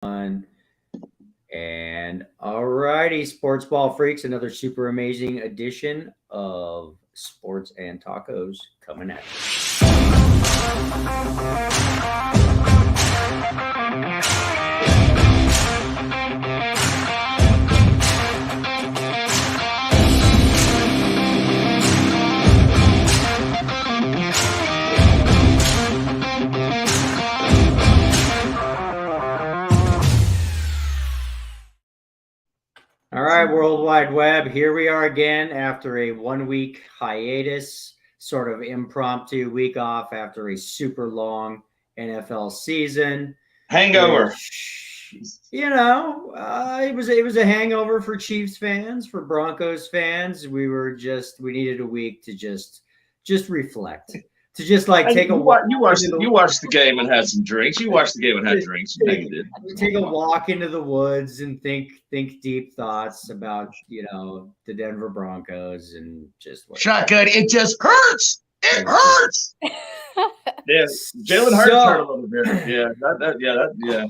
And all righty, sports ball freaks, another super amazing edition of Sports and Tacos coming at All right, World Wide Web, here we are again after a 1 week hiatus, sort of impromptu week off after a super long NFL season. Hangover. Which, it was a hangover for Chiefs fans, for Broncos fans. We needed a week to just reflect, to just take a walk. You watched the game and had some drinks. You watched the game and had drinks. You know you did. Take a walk into the woods and think deep thoughts about the Denver Broncos and just shotgun. It just hurts. It hurts. Yeah, Jalen Hurts hurt a little bit. Yeah.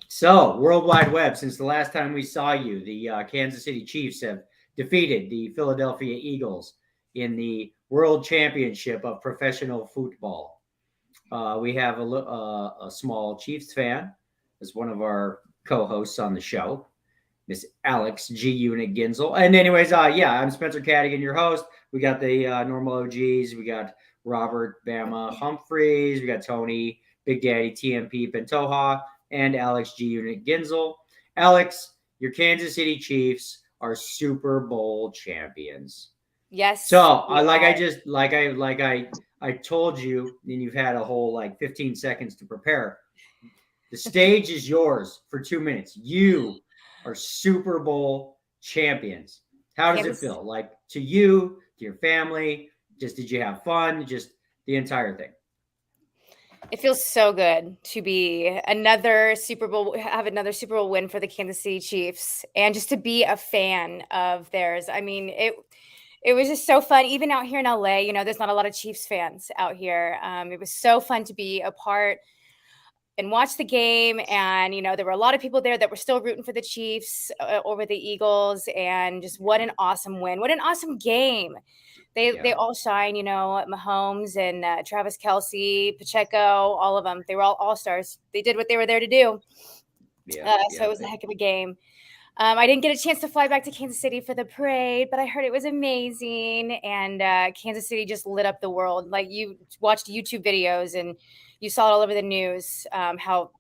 So, World Wide Web, since the last time we saw you, the Kansas City Chiefs have defeated the Philadelphia Eagles in the World Championship of Professional Football. We have a small Chiefs fan as one of our co-hosts on the show, Miss Alex G. Unit Ginzel. And anyways, I'm Spencer Cadigan, your host. We got the normal OGs. We got Robert Bama Humphreys. We got Tony Big Daddy TMP Pantoja and Alex G. Unit Ginzel. Alex, your Kansas City Chiefs are Super Bowl champions. Yes. So I told you, and you've had a whole 15 seconds to prepare. The stage is yours for 2 minutes. You are Super Bowl champions. How does it feel? To you, to your family? Just did you have fun? Just the entire thing. It feels so good to be have another Super Bowl win for the Kansas City Chiefs, and just to be a fan of theirs. I mean, it was just so fun. Even out here in LA, there's not a lot of Chiefs fans out here. It was so fun to be a part and watch the game. And, there were a lot of people there that were still rooting for the Chiefs over the Eagles. And just what an awesome win. What an awesome game. They all shine, Mahomes and Travis Kelce, Pacheco, all of them. They were all all-stars. They did what they were there to do. So it was a heck of a game. I didn't get a chance to fly back to Kansas City for the parade, but I heard it was amazing. And Kansas City just lit up the world. You watched YouTube videos and you saw it all over the news, how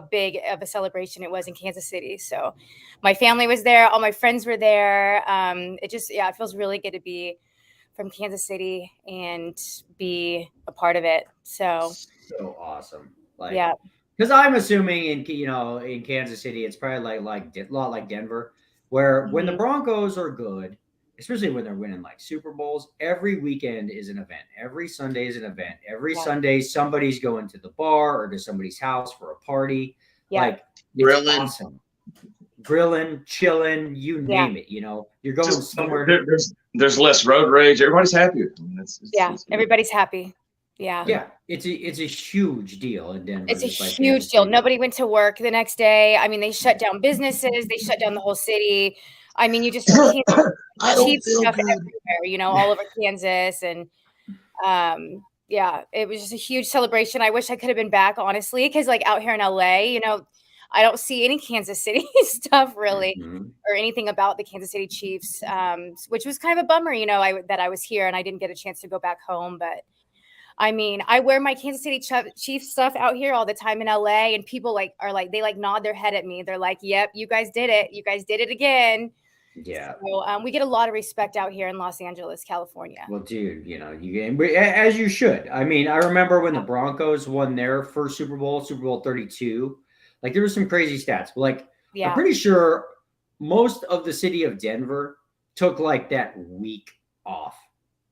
big of a celebration it was in Kansas City. So my family was there. All my friends were there. It feels really good to be from Kansas City and be a part of it. So awesome. Because I'm assuming in Kansas City, it's probably a lot like Denver, where when the Broncos are good, especially when they're winning Super Bowls, every weekend is an event. Every Sunday is an event. Every Sunday, somebody's going to the bar or to somebody's house for a party. Yeah. Grilling. Awesome. Grilling, chilling, you name it. You're going somewhere. There's less road rage. Everybody's happy. Everybody's happy. Yeah. It's a huge deal in Denver. It's a huge deal. Nobody went to work the next day. I mean, they shut down businesses. They shut down the whole city. I mean, you just can't cheap stuff everywhere, all over Kansas. And it was just a huge celebration. I wish I could have been back, honestly, because out here in LA, I don't see any Kansas City stuff really, or anything about the Kansas City Chiefs, which was kind of a bummer, that I was here and I didn't get a chance to go back home. But I mean, I wear my Kansas City Chiefs stuff out here all the time in LA, and people they nod their head at me. They're like, "Yep, you guys did it. You guys did it again." Yeah. So we get a lot of respect out here in Los Angeles, California. Well, dude, as you should. I mean, I remember when the Broncos won their first Super Bowl 32. There were some crazy stats. But I'm pretty sure most of the city of Denver took that week off.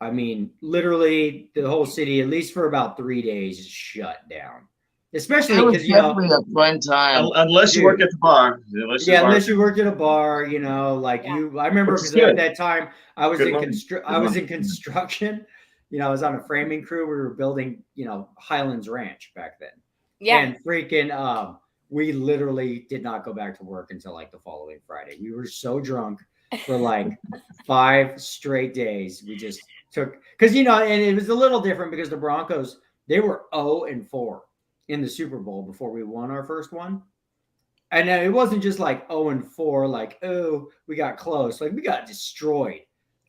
I mean, literally the whole city, at least for about 3 days, is shut down. Especially because definitely a fun time, unless you work at the bar. Unless you worked at a bar, I remember because at that time I was in construction. I was on a framing crew. We were building, Highlands Ranch back then. Yeah. And freaking we literally did not go back to work until like the following Friday. We were so drunk for like 5 straight days. We just took, because, and it was a little different because the Broncos, they were 0-4 in the Super Bowl before we won our first one. And it wasn't just like 0-4, like, oh, we got close. Like, we got destroyed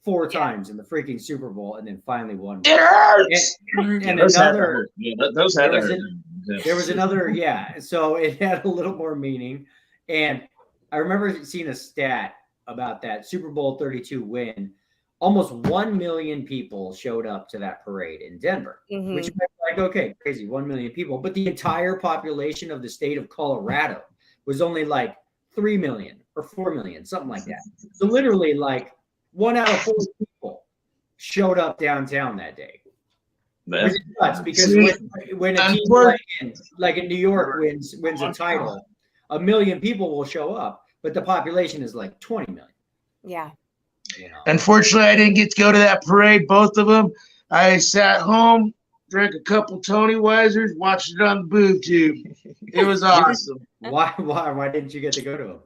4 times in the freaking Super Bowl and then finally won. It hurts. And Those another, there was another, so it had a little more meaning. And I remember seeing a stat about that Super Bowl 32 win. Almost 1 million people showed up to that parade in Denver, which is like, okay, crazy, 1 million people. But the entire population of the state of Colorado was only like 3 million or 4 million, something like that. So literally like 1 out of 4 people showed up downtown that day. Which is nuts, because when a team like in New York wins a title, 1 million people will show up, but the population is like 20 million. Yeah. Unfortunately, I didn't get to go to that parade, both of them. I sat home, drank a couple Tony Weisers, watched it on the boob tube. It was awesome. Why didn't you get to go to them?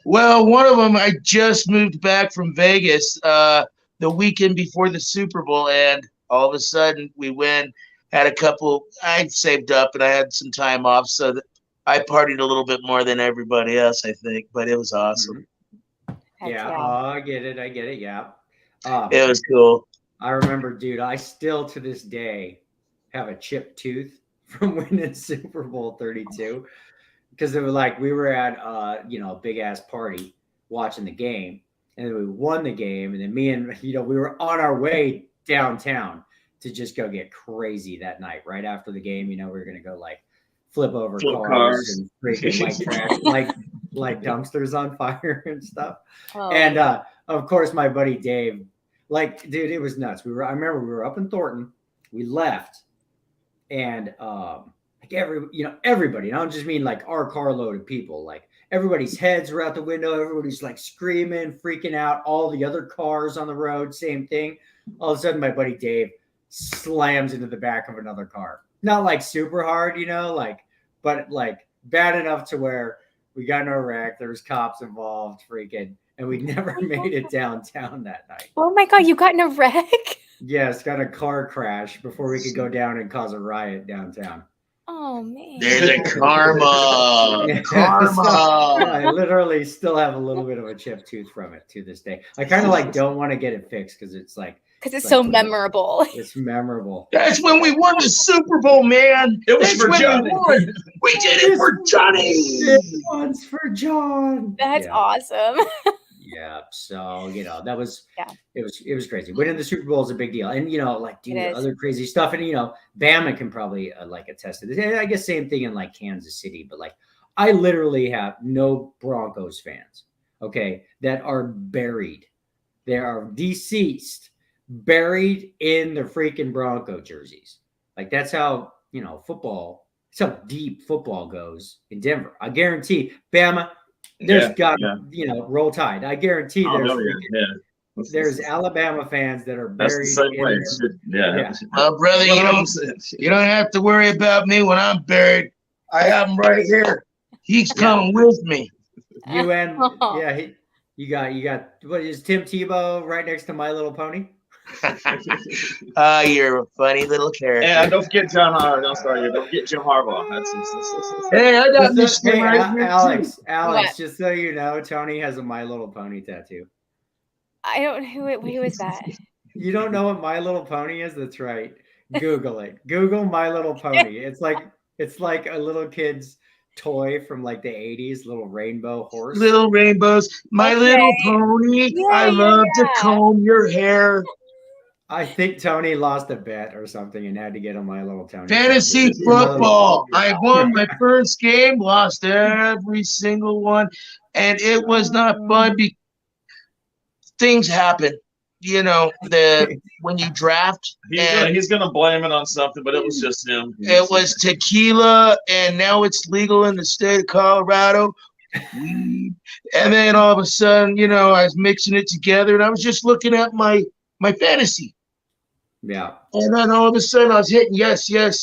Well, one of them, I just moved back from Vegas the weekend before the Super Bowl, and all of a sudden we win. Had a couple, I saved up and I had some time off, so that I partied a little bit more than everybody else, I think, but it was awesome. I get it. Yeah. It was cool. I remember, dude, I still to this day have a chipped tooth from winning Super Bowl 32, because it was like we were at a big ass party watching the game, and then we won the game, and then me and we were on our way downtown to just go get crazy that night. Right after the game, we were gonna go like flip over cars and freaking like trash, like dumpsters on fire and stuff. And of course my buddy Dave, like, dude, it was nuts. I remember we were up in Thornton, we left, and like everybody, and I don't just mean like our carload of people, like everybody's heads were out the window, everybody's like screaming, freaking out, all the other cars on the road, same thing. All of a sudden my buddy Dave slams into the back of another car. Not like super hard, but like bad enough to where we got in a wreck. There was cops involved, freaking, and we never made it downtown that night. Oh my God, you got in a wreck? Yes, got a car crash before we could go down and cause a riot downtown. Oh man. There's a karma. So, I literally still have a little bit of a chipped tooth from it to this day. I kind of like don't want to get it fixed because it's like, because it's so memorable. It's memorable. That's when we won the Super Bowl, man. It was for Johnny. We did it for Johnny. This one's for John. That's awesome. Yeah. So, that was, it was crazy. Winning the Super Bowl is a big deal. And, like, dude, other crazy stuff. And, Bama can probably like attest to this. And I guess same thing in like Kansas City, but like, I literally have no Broncos fans, okay, that are buried. They are deceased, buried in the freaking Bronco jerseys. Like, that's how, football, that's how deep football goes in Denver. I guarantee Bama, there's Roll Tide. I guarantee there's Alabama fans that are buried. That's the same way. Brother, you don't have to worry about me when I'm buried. I have him right here. He's coming with me. You got what is Tim Tebow right next to My Little Pony? You're a funny little character. Yeah, don't forget John Harbaugh. I'm sorry, don't forget Jim Harbaugh. Hey, I got this thing right here. Alex, just so you know, Tony has a My Little Pony tattoo. I don't know who is that? You don't know what My Little Pony is? That's right. Google it. Google My Little Pony. It's like a little kid's toy from like the 80s, little rainbow horse. Little rainbows. My Little Pony. I love to comb your hair. I think Tony lost a bet or something and had to get on My Little Tony. Fantasy football. I won my first game, lost every single one, and it was not fun. Things happen, when you draft. He's gonna blame it on something, but it was just him. It was tequila, and now it's legal in the state of Colorado. And then all of a sudden, I was mixing it together, and I was just looking at my fantasy. Yeah. And then all of a sudden I was hitting yes. And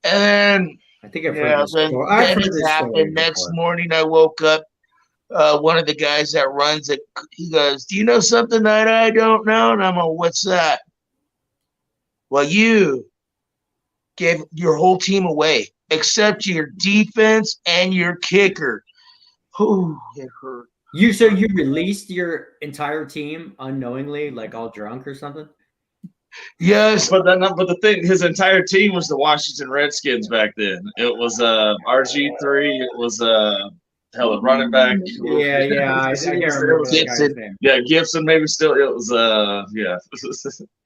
then I think I've Yeah, heard this then, story. I've then heard it this story happened. Next before. morning, I woke up. One of the guys that runs it, he goes, "Do you know something that I don't know?" And I'm like, "What's that?" "Well, you gave your whole team away, except your defense and your kicker." Ooh, it hurt. So you released your entire team unknowingly, like all drunk or something? Yes. But the thing, his entire team was the Washington Redskins back then. It was RG3. It was the running back. Yeah, I can't remember that guy's Gibson. name. Yeah, Gibson maybe still. It was yeah.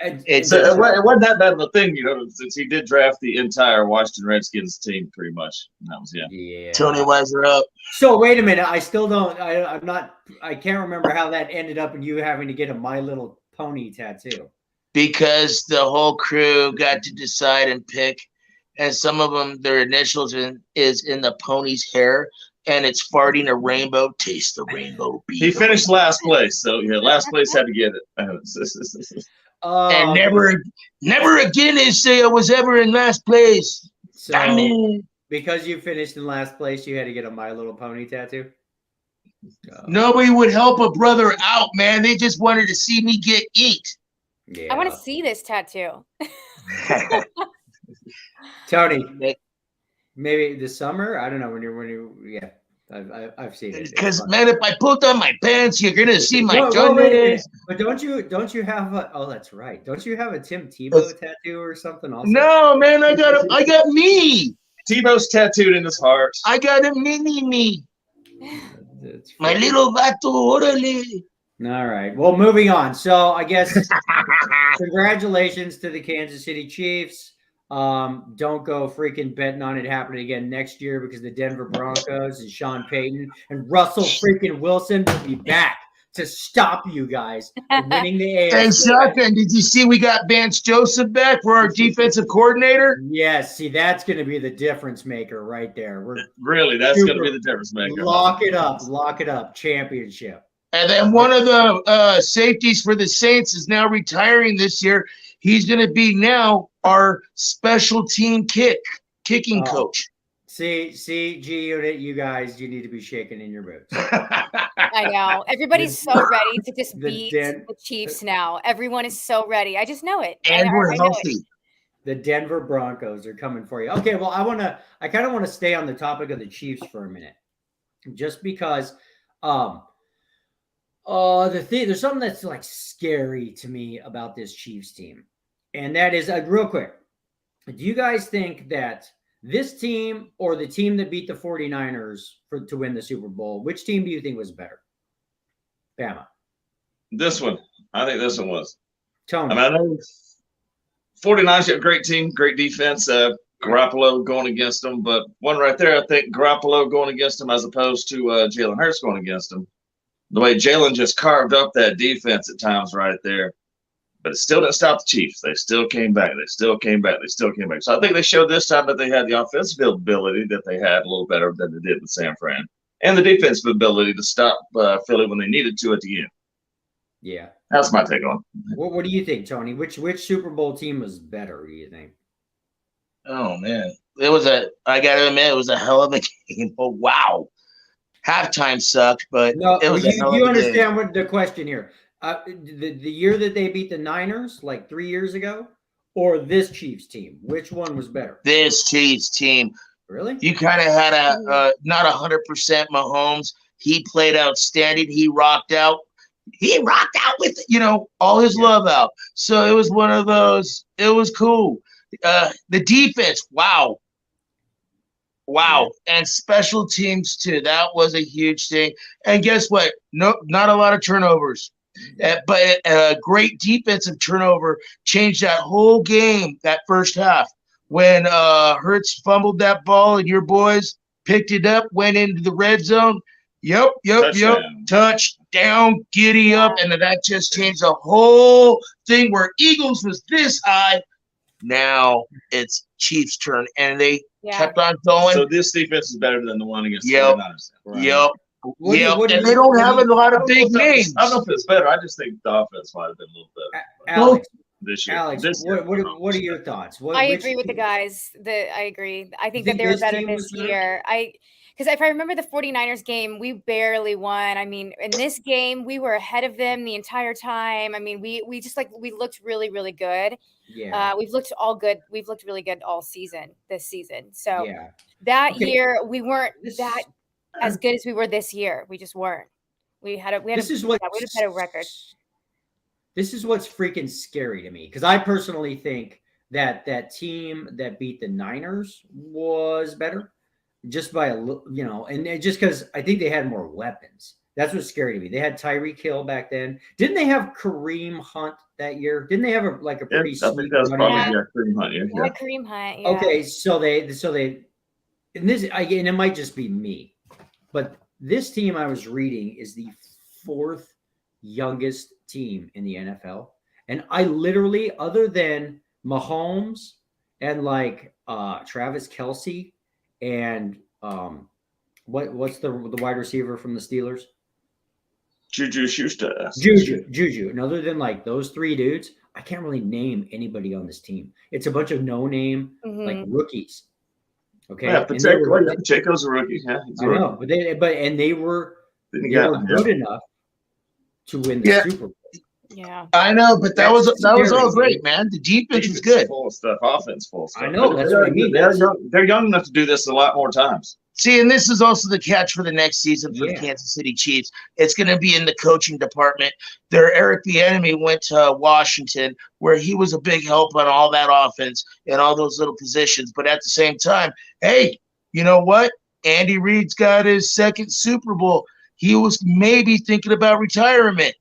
And So it wasn't that bad of a thing, since he did draft the entire Washington Redskins team pretty much. And that was yeah. Tony Weiser up. So wait a minute. I still don't. I can't remember how that ended up in you having to get a My Little Pony tattoo. Because the whole crew got to decide and pick, and some of them, their initials is in the pony's hair, and it's farting a rainbow. Taste the rainbow. He finished last place, so yeah, last place had to get it. And never again they say I was ever in last place. So Damn it. because you finished in last place, you had to get a My Little Pony tattoo. Nobody would help a brother out, man. They just wanted to see me get eat. Yeah. I want to see this tattoo. Tony, maybe this summer. I don't know when you. Yeah, I've seen it. Because man, if I put on my pants, you're gonna see my wait a minute. goodness. But don't you have a? Oh, that's right. Don't you have a Tim Tebow tattoo or something? Also, No, man, I got me. Tebow's tattooed in his heart. I got a me. That's My little vato, orale. All right. Well, moving on. So I guess congratulations to the Kansas City Chiefs. Don't go freaking betting on it happening again next year because the Denver Broncos and Sean Payton and Russell freaking Wilson will be back to stop you guys from winning the AFC. And second, did you see we got Vance Joseph back for our defensive coordinator? Yes. See, that's going to be the difference maker right there. Really, that's going to be the difference maker. Lock it up. Championship. And then one of the safeties for the Saints is now retiring this year. He's going to be now our special team kicking coach. See, G Unit, you guys, you need to be shaking in your boots. I know. Everybody's so ready to just beat the Chiefs now. Everyone is so ready. I just know it. And we're healthy. The Denver Broncos are coming for you. Okay, well, I kind of want to stay on the topic of the Chiefs for a minute. Just because there's something that's like scary to me about this Chiefs team. And that is real quick. Do you guys think that this team or the team that beat the 49ers to win the Super Bowl, which team do you think was better? Bama. This one. I think this one was. Tony. I know 49ers have a great team, great defense. Garoppolo going against them, but one right there, I think Garoppolo going against them as opposed to Jalen Hurts going against them. The way Jalen just carved up that defense at times right there. But it still didn't stop the Chiefs. They still came back. So I think they showed this time that they had the offensive ability that they had a little better than they did with San Fran. And the defensive ability to stop Philly when they needed to at the end. Yeah. That's my take on it. What do you think, Tony? Which Super Bowl team was better, do you think? Oh, man. I got to admit, it was a hell of a game. Oh, wow. Halftime sucked, but it was you understand what the question here. The year that they beat the Niners, like 3 years ago, or this Chiefs team? Which one was better? This Chiefs team. Really? You kind of had not 100% Mahomes. He played outstanding. He rocked out with, all his love out. So it was one of those. It was cool. The defense, wow. Yeah. And special teams, too. That was a huge thing. And guess what? No, not a lot of turnovers. But a great defensive turnover changed that whole game, that first half. When Hurts fumbled that ball and your boys picked it up, went into the red zone. Yep. Touchdown, giddy up. And that just changed the whole thing where Eagles was this high. Now it's Chiefs' turn. And they kept on going. So this defense is better than the one against the 49ers. Right? Yep. And they don't have a lot of big names. I don't know if it's better. I just think the offense might have been a little better. Alex, this year. Alex, This year. what are your thoughts? I Which agree with the team- guys. I agree. I think that think they were this better team this was better? year. Because if I remember the 49ers game, we barely won. I mean, in this game, we were ahead of them the entire time. I mean, we just we looked really, really good. Yeah, We've looked all good. We've looked really good all season, this season. So yeah. that Okay. year, we weren't This- that as good as we were this year. We just weren't. We had a This is what we had a better record. This is what's freaking scary to me because I personally think that that team that beat the Niners was better, just by and just because I think they had more weapons. That's what's scary to me. They had Tyreek Hill back then. Didn't they have Kareem Hunt that year? Didn't they have a Yeah, pretty I think sweet that was running probably back? Kareem Hunt. Yeah. We had Kareem Hunt. Yeah. Okay, so they and this again, it might just be me, but this team I was reading is the fourth youngest team in the NFL. And I literally, other than Mahomes and Travis Kelce and what's the wide receiver from the Steelers? Juju Schuster. Juju. And other than those three dudes, I can't really name anybody on this team. It's a bunch of no-name Mhm. rookies. Okay. Yeah, And they were- Pacheco's a rookie. Yeah, he's a I rookie. know, but they were Then they you got- were good enough to win the Yeah. Super Bowl. Yeah. I know, but that was That's all scary, great, man. The defense was Defense good. full of stuff. Offense full of stuff. I know, that's what I mean. They're young enough to do this a lot more times. See, and this is also the catch for the next season for the Yeah. Kansas City Chiefs. It's going to be in the coaching department. Their Eric Bieniemy went to Washington, where he was a big help on all that offense and all those little positions. But at the same time, hey, you know what? Andy Reid's got his second Super Bowl. He was maybe thinking about retirement.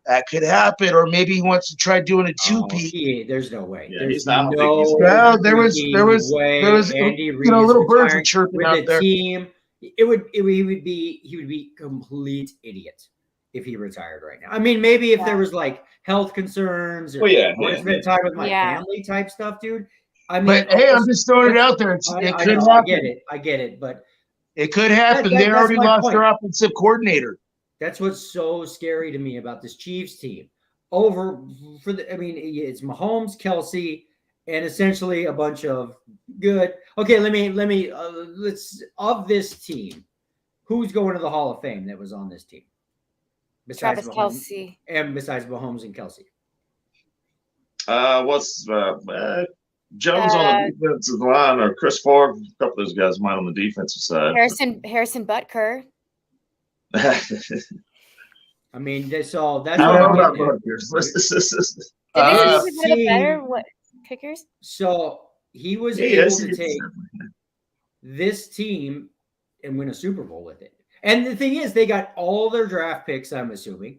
That could happen, or maybe he wants to try doing a Oh, two-peat. there's no way. Yeah, There's he's not- I don't think no he's- Yeah, there was- freaking way there was, Andy Reid little birds are retiring chirping with out the there. team. He would be complete idiot if he retired right now. I mean, maybe if there was health concerns or Well, yeah, I want to yeah, spend time with my Yeah. family type stuff, dude. I mean, But hey, I'm just throwing it out there. It I could know, I happen. get it. I get it. But It could happen. That- They that's already my lost point. their offensive coordinator. that's what's so scary to me about this Chiefs team. It's Mahomes, Kelce, and essentially a bunch of good. Okay, let's of this team, who's going to the Hall of Fame that was on this team? Travis Mahomes, Kelce. and besides Mahomes and Kelce. Jones on the defensive line, or Chris Ford? A couple of those guys might on the defensive side. Harrison Butker. I mean, that's all. That's I what don't I'm know about getting at. Rutgers. Did Uh, they say he was one of the better kickers? So he was Yeah, able yes, to he is. take this team and win a Super Bowl with it. And the thing is, they got all their draft picks, I'm assuming.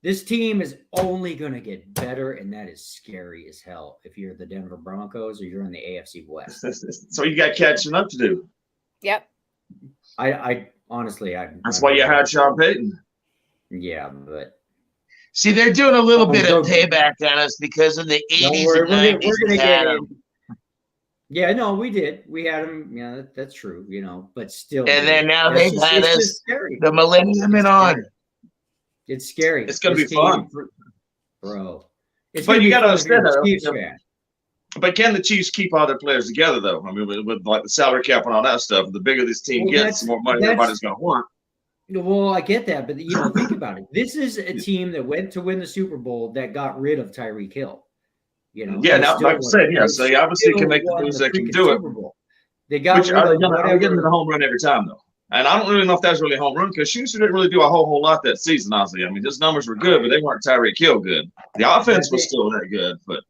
This team is only going to get better, and that is scary as hell if you're the Denver Broncos or you're in the AFC West. So you got catching up to do. Yep. I honestly, That's why you hired Sean Payton. Yeah, but See, they're doing a little Oh, bit of don't- payback on us because of the don't 80s worry, and we're 90s. going to we get had in. 'em. Yeah, no, we did. We had them. Yeah, that's true. But still. And then now it's they've had it's us just scary. the millennium and on. It's scary. It's gonna This be fun. team, bro. It's But gonna you be gotta fun if you're a understand, though, Chiefs you know, fan. But can the Chiefs keep all their players together, though? I mean, with the salary cap and all that stuff, the bigger this team Well, gets, the more money everybody's going to want. Well, I get that, but think about it. This is a team that went to win the Super Bowl that got rid of Tyreek Hill. Yeah, and now, still like I won. said, yeah, They so you obviously still can make the won moves that can freaking do it. Super Bowl. They got Which rid are of they getting whatever. the home run every time, though? And I don't really know if that's really a home run because Schuster didn't really do a whole lot that season, honestly. I mean, his numbers were good, but they weren't Tyreek Hill good. The offense was still that good, but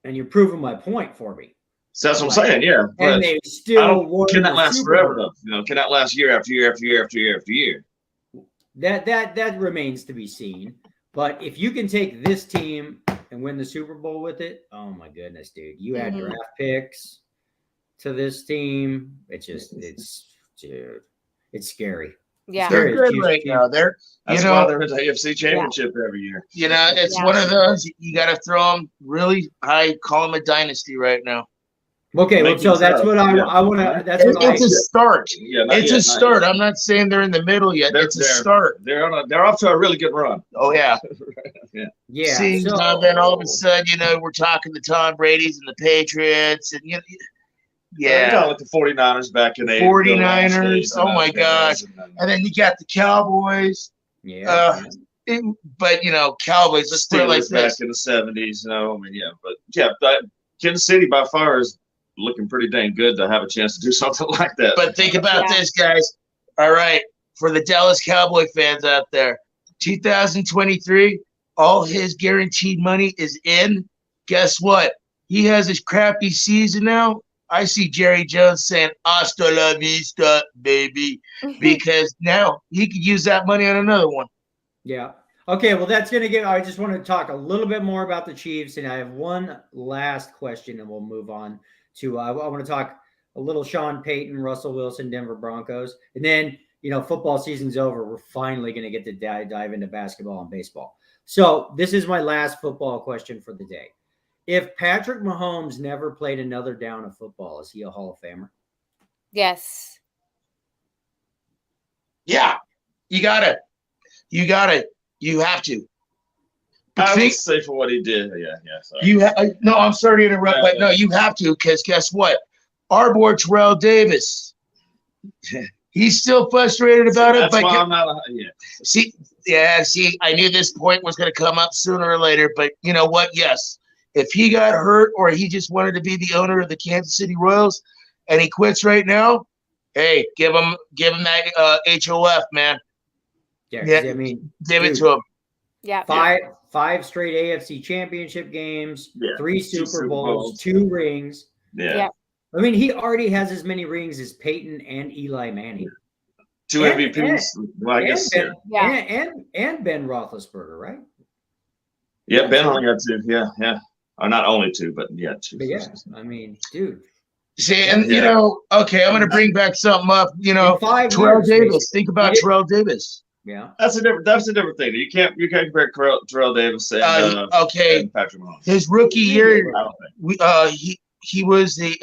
And you're proving my point for me. so that's what I'm saying, yeah. But And they I still won. can that the last Super forever, Bowl. though? Can that last year after year after year after year after year? That remains to be seen. But if you can take this team and win the Super Bowl with it, oh my goodness, dude! You add Mhm. draft picks to this team. It's scary. Yeah. Sure. They're good Chiefs right team. now. They're That's you why know they're in the AFC Championship every year. it's Yeah. one of those you got to throw them really high. Call them a dynasty right now. Okay, well, so Making that's sense. what Yeah. I want to. That's what It's a start. Yeah, not It's yet, a not start. yet. I'm not saying they're in the middle yet. They're It's a there. start. They're off to a really good run. Oh yeah. Yeah. Yeah. See, So now then all of a sudden, we're talking the Tom Brady's and the Patriots, and You yeah, got like the 49ers back in the 49ers. Oh my gosh. And then you got the Cowboys. yeah. But Cowboys. Let's put it like Steelers back this. in the 70s. I mean, but Kansas City by far is looking pretty dang good to have a chance to do something like that. But think about Yeah. this, guys. All right, for the Dallas Cowboy fans out there, 2023, all his guaranteed money is in. Guess what? He has his crappy season now. I see Jerry Jones saying "Hasta la vista, baby," because now he could use that money on another one. Yeah. Okay. Well, that's going to get. I just want to talk a little bit more about the Chiefs, and I have one last question, and we'll move on to. I want to talk a little Sean Payton, Russell Wilson, Denver Broncos, and then football season's over. We're finally going to get to dive into basketball and baseball. So this is my last football question for the day. If Patrick Mahomes never played another down of football, is he a Hall of Famer? Yes. Yeah, you got it. You got it. You have to. But I would think, say for what he did. Yeah. So. no, I'm sorry to interrupt, but no, you have to, because guess what? Our boy Terrell Davis, he's still frustrated about it. That's But why I'm not. see, I knew this point was going to come up sooner or later. But you know what? Yes, if he got hurt or he just wanted to be the owner of the Kansas City Royals, and he quits right now, hey, give him that HOF, man. Yeah. I mean, Give it dude, to him. Yeah. Five straight AFC championship games, Yeah. 3 Two Super Bowls, 2 rings. Yeah. I mean, he already has as many rings as Peyton and Eli Manning. 2 And- MVPs. Well, I guess. and, Yeah. and Ben Roethlisberger, right? Yeah, Ben only got 2. Yeah. Or not only 2, but 2. But yeah, I mean, dude. See, and Yeah. okay, I'm going to bring back something up. In 5 Terrell years, Davis. basically. Think about Yeah. Terrell Davis. Yeah. That's a different thing. You can't compare Terrell Davis and Okay, and Patrick Mahomes. his rookie year, I don't think. he was the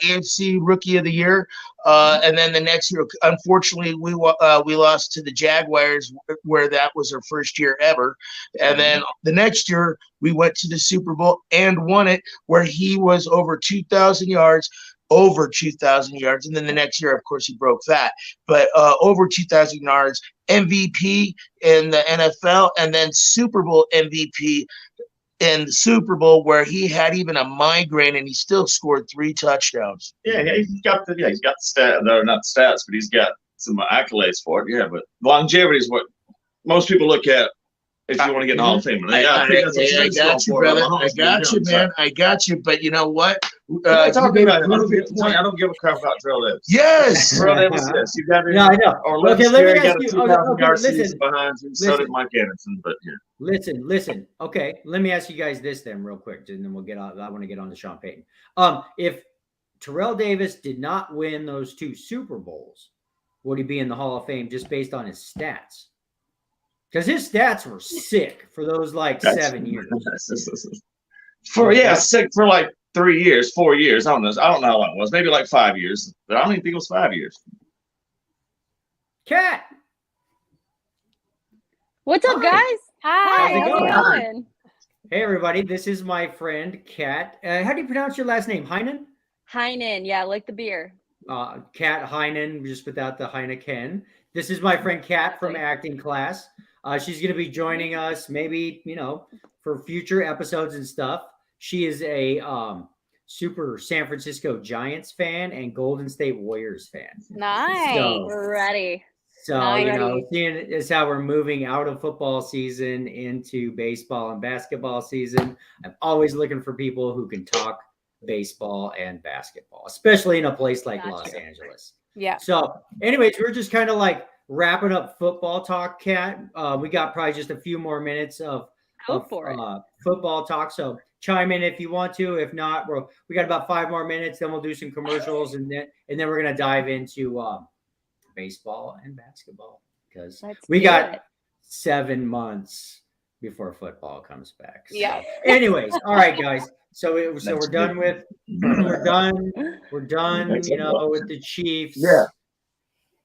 AFC Rookie of the Year, and then the next year, unfortunately, we lost to the Jaguars, where that was our first year ever, and then the next year we went to the Super Bowl and won it, where he was over 2,000 yards. Over 2,000 yards, and then the next year, of course, he broke that. But over 2,000 yards, MVP in the NFL, and then Super Bowl MVP in the Super Bowl, where he had even a migraine and he still scored 3 touchdowns. Yeah, he's got the stats. No, not stats, but he's got some accolades for it. Yeah, but longevity is what most people look at if you want to get in the Hall of Fame. I got you, brother. I got you, man. I got you. But you know what? I don't give a crap about Terrell Davis. Yes. Terrell Davis, yes. You got No, I know. Or Okay, Lynn let me Scarry ask got a you. 2,000 yard listen. season behind him. So did Mike Anderson. But yeah. Listen. Okay, let me ask you guys this then, real quick, and then we'll get on. I want to get on to Sean Payton. If Terrell Davis did not win those 2 Super Bowls, would he be in the Hall of Fame just based on his stats? Because his stats were sick for those 7 years. For like 3 years, 4 years. I don't know how long it was. Maybe like 5 years. But I don't even think it was 5 years. Cat. What's up, Hi. guys? Hi. How's it How's it going? going? Hey, everybody. This is my friend Kat. How do you pronounce your last name? Heinen? Heinen, yeah, like the beer. Kat Heinen, just without the Heineken. This is my friend Kat from acting class. She's going to be joining us maybe, for future episodes and stuff. She is a super San Francisco Giants fan and Golden State Warriors fan. Nice. We're ready. So, Nice. seeing as how we're moving out of football season into baseball and basketball season, I'm always looking for people who can talk baseball and basketball, especially in a place like Gotcha. Los Angeles. Yeah. So, anyways, we're just kind of wrapping up football talk, Kat. We got probably just a few more minutes of Go for it. football talk. So chime in if you want to. If not, we got about 5 more minutes. Then we'll do some commercials, and then we're gonna dive into baseball and basketball because Let's we do got it. 7 months before football comes back. So, Yeah. anyways, all right, guys. So we're That's done good. with we're done. Thanks, With the Chiefs. Yeah.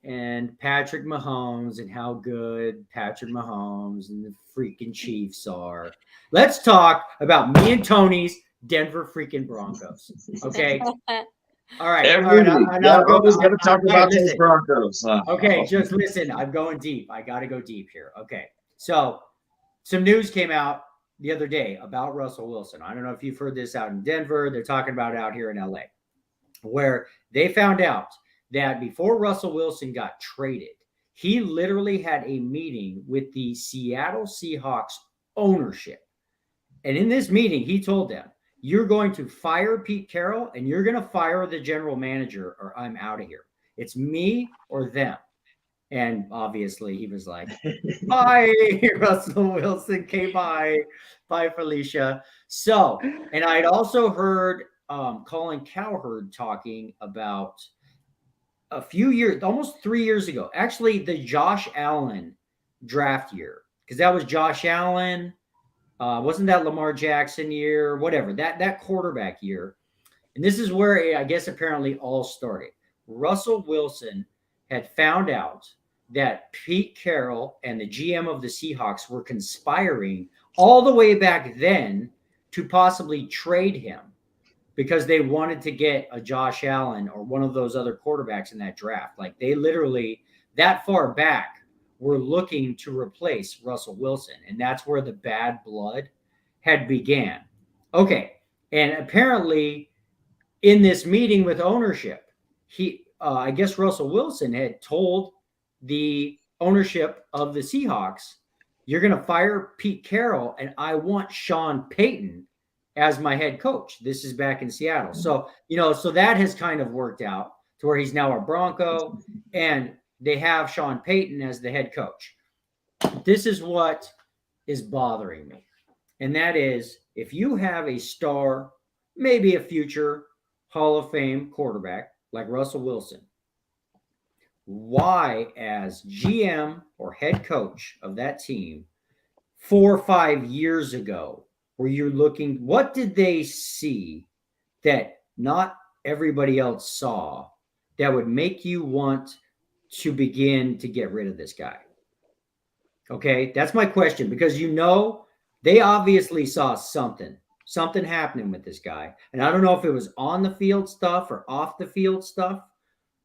and Patrick Mahomes and how good Patrick Mahomes and the freaking Chiefs are. Let's talk about me and Tony's Denver freaking Broncos. Okay. All right. Every week, I'll go- always got to talk all right, about those listen. Broncos. Okay, just listen. I'm going deep. I got to go deep here. Okay. So, some news came out the other day about Russell Wilson. I don't know if you've heard this out in Denver. They're talking about it out here in LA, where they found out that before Russell Wilson got traded, he literally had a meeting with the Seattle Seahawks ownership. And in this meeting, he told them, you're going to fire Pete Carroll and you're going to fire the general manager or I'm out of here. It's me or them. And obviously he was like, bye, Russell Wilson. Okay, bye. Bye, Felicia. So, and I had also heard Colin Cowherd talking about a few years, almost 3 years ago, actually the Josh Allen draft year, because that was Josh Allen. Wasn't that Lamar Jackson year? Whatever, that quarterback year. And this is where I guess apparently all started. Russell Wilson had found out that Pete Carroll and the GM of the Seahawks were conspiring all the way back then to possibly trade him because they wanted to get a Josh Allen or one of those other quarterbacks in that draft. Like they literally that far back were looking to replace Russell Wilson. And that's where the bad blood had began. Okay. And apparently in this meeting with ownership, I guess Russell Wilson had told the ownership of the Seahawks, you're going to fire Pete Carroll and I want Sean Payton as my head coach. This is back in Seattle. So, so that has kind of worked out to where he's now a Bronco and they have Sean Payton as the head coach. This is what is bothering me. And that is if you have a star, maybe a future Hall of Fame quarterback like Russell Wilson, why as GM or head coach of that team 4 or 5 years ago, where you're looking, what did they see that not everybody else saw that would make you want to begin to get rid of this guy? Okay, that's my question, because they obviously saw something happening with this guy. And I don't know if it was on the field stuff or off the field stuff,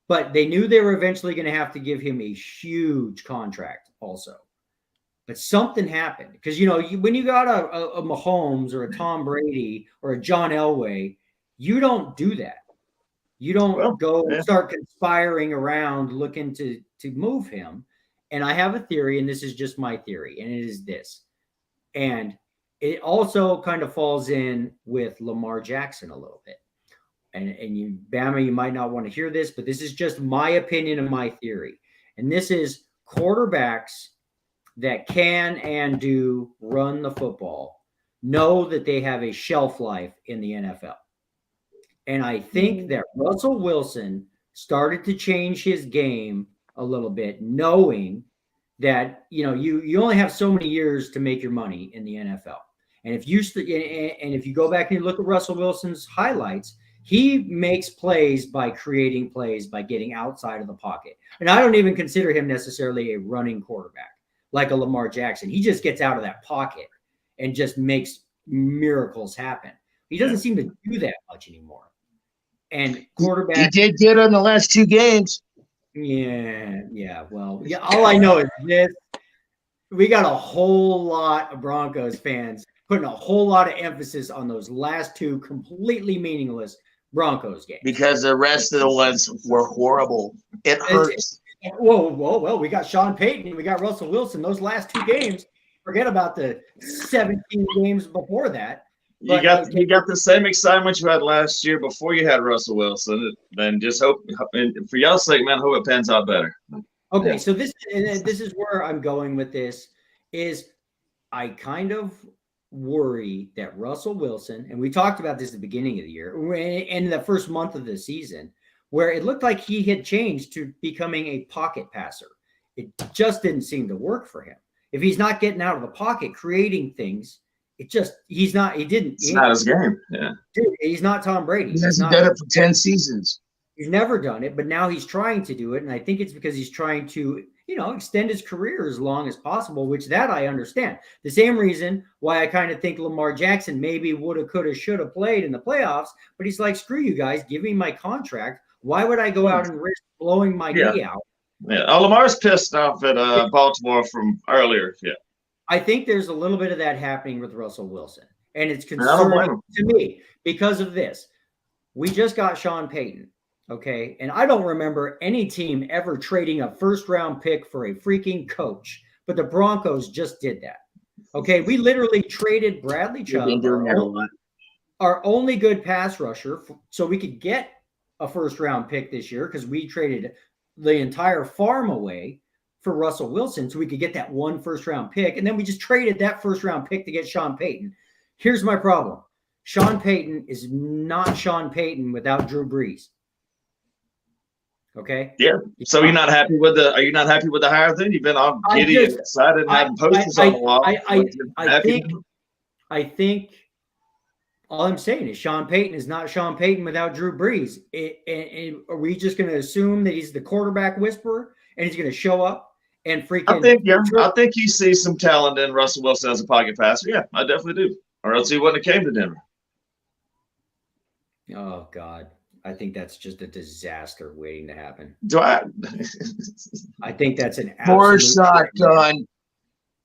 but they knew they were eventually going to have to give him a huge contract also. But something happened because, when you got a Mahomes or a Tom Brady or a John Elway, you don't do that. You don't start conspiring around looking to move him. And I have a theory, and this is just my theory, and it is this. And it also kind of falls in with Lamar Jackson a little bit. And you, Bama, you might not want to hear this, but this is just my opinion and my theory. And this is quarterbacks that can and do run the football know that they have a shelf life in the NFL. And I think that Russell Wilson started to change his game a little bit, knowing that, you only have so many years to make your money in the NFL. And if you go back and you look at Russell Wilson's highlights, he makes plays by creating plays, by getting outside of the pocket. And I don't even consider him necessarily a running quarterback like a Lamar Jackson. He just gets out of that pocket and just makes miracles happen. He doesn't seem to do that much anymore. And quarterback. He did get on the last 2 games. Yeah. Well, all I know is this. We got a whole lot of Broncos fans putting a whole lot of emphasis on those last 2 completely meaningless Broncos games. Because the rest of the ones were horrible. It hurts. Well, we got Sean Payton, we got Russell Wilson. Those last 2 games, forget about the 17 games before that. You got the same excitement you had last year before you had Russell Wilson. Then just hope, and for y'all's sake, man, hope it pans out better. Okay, so this is where I'm going with this. Is I kind of worry that Russell Wilson, and we talked about this at the beginning of the year, in the first month of the season, where it looked like he had changed to becoming a pocket passer. It just didn't seem to work for him. If he's not getting out of the pocket, creating things, it's not his game. Yeah. Dude, he's not Tom Brady. He hasn't done it for 10 seasons. He's never done it, but now he's trying to do it. And I think it's because he's trying to, extend his career as long as possible, which that I understand. The same reason why I kind of think Lamar Jackson maybe woulda, coulda, shoulda played in the playoffs, but he's like, screw you guys, give me my contract. Why would I go out and risk blowing my knee out? Yeah. Oh, Lamar's pissed off at Baltimore from earlier. Yeah. I think there's a little bit of that happening with Russell Wilson. And it's I don't blame concerning him. to me because of this. We just got Sean Payton. Okay. And I don't remember any team ever trading a first-round pick for a freaking coach. But the Broncos just did that. Okay. We literally traded Bradley Chubb, our only good pass rusher, so we could get a first-round pick this year because we traded the entire farm away for Russell Wilson so we could get that one first-round pick. And then we just traded that first-round pick to get Sean Payton. Here's my problem. Sean Payton is not Sean Payton without Drew Brees. Okay. Yeah. So you're not happy with the? Are you not happy with the hire? Then you've been all giddy and excited and having posters on the wall. I think all I'm saying is Sean Payton is not Sean Payton without Drew Brees. And are we just going to assume that he's the quarterback whisperer and he's going to show up and freaking? I think you see some talent in Russell Wilson as a pocket passer. Yeah, I definitely do. Or else he wouldn't have came to Denver. Oh God. I think that's just a disaster waiting to happen. Do I? I think that's an More absolute shotgun.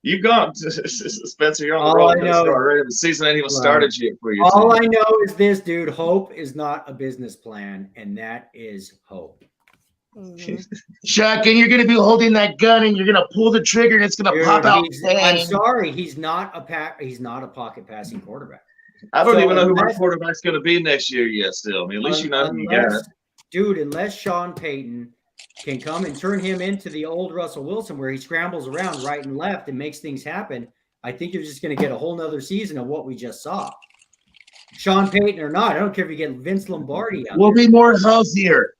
You gone, Spencer? You're on the All road I know- already. The season ain't even started yet for you. All I know is this, dude. Hope is not a business plan, and that is hope. Mhm. Shotgun, you're going to be holding that gun and you're going to pull the trigger and it's going to Dude, pop out. I'm bang. sorry, he's not a pocket passing quarterback. I don't So even know who my unless- quarterback's going to be next year yet. Still, I mean, at least you know who you got. Dude, unless Sean Payton can come and turn him into the old Russell Wilson where he scrambles around right and left and makes things happen, I think you're just going to get a whole nother season of what we just saw. Sean Payton or not, I don't care if you get Vince Lombardi out We'll there. be more healthier.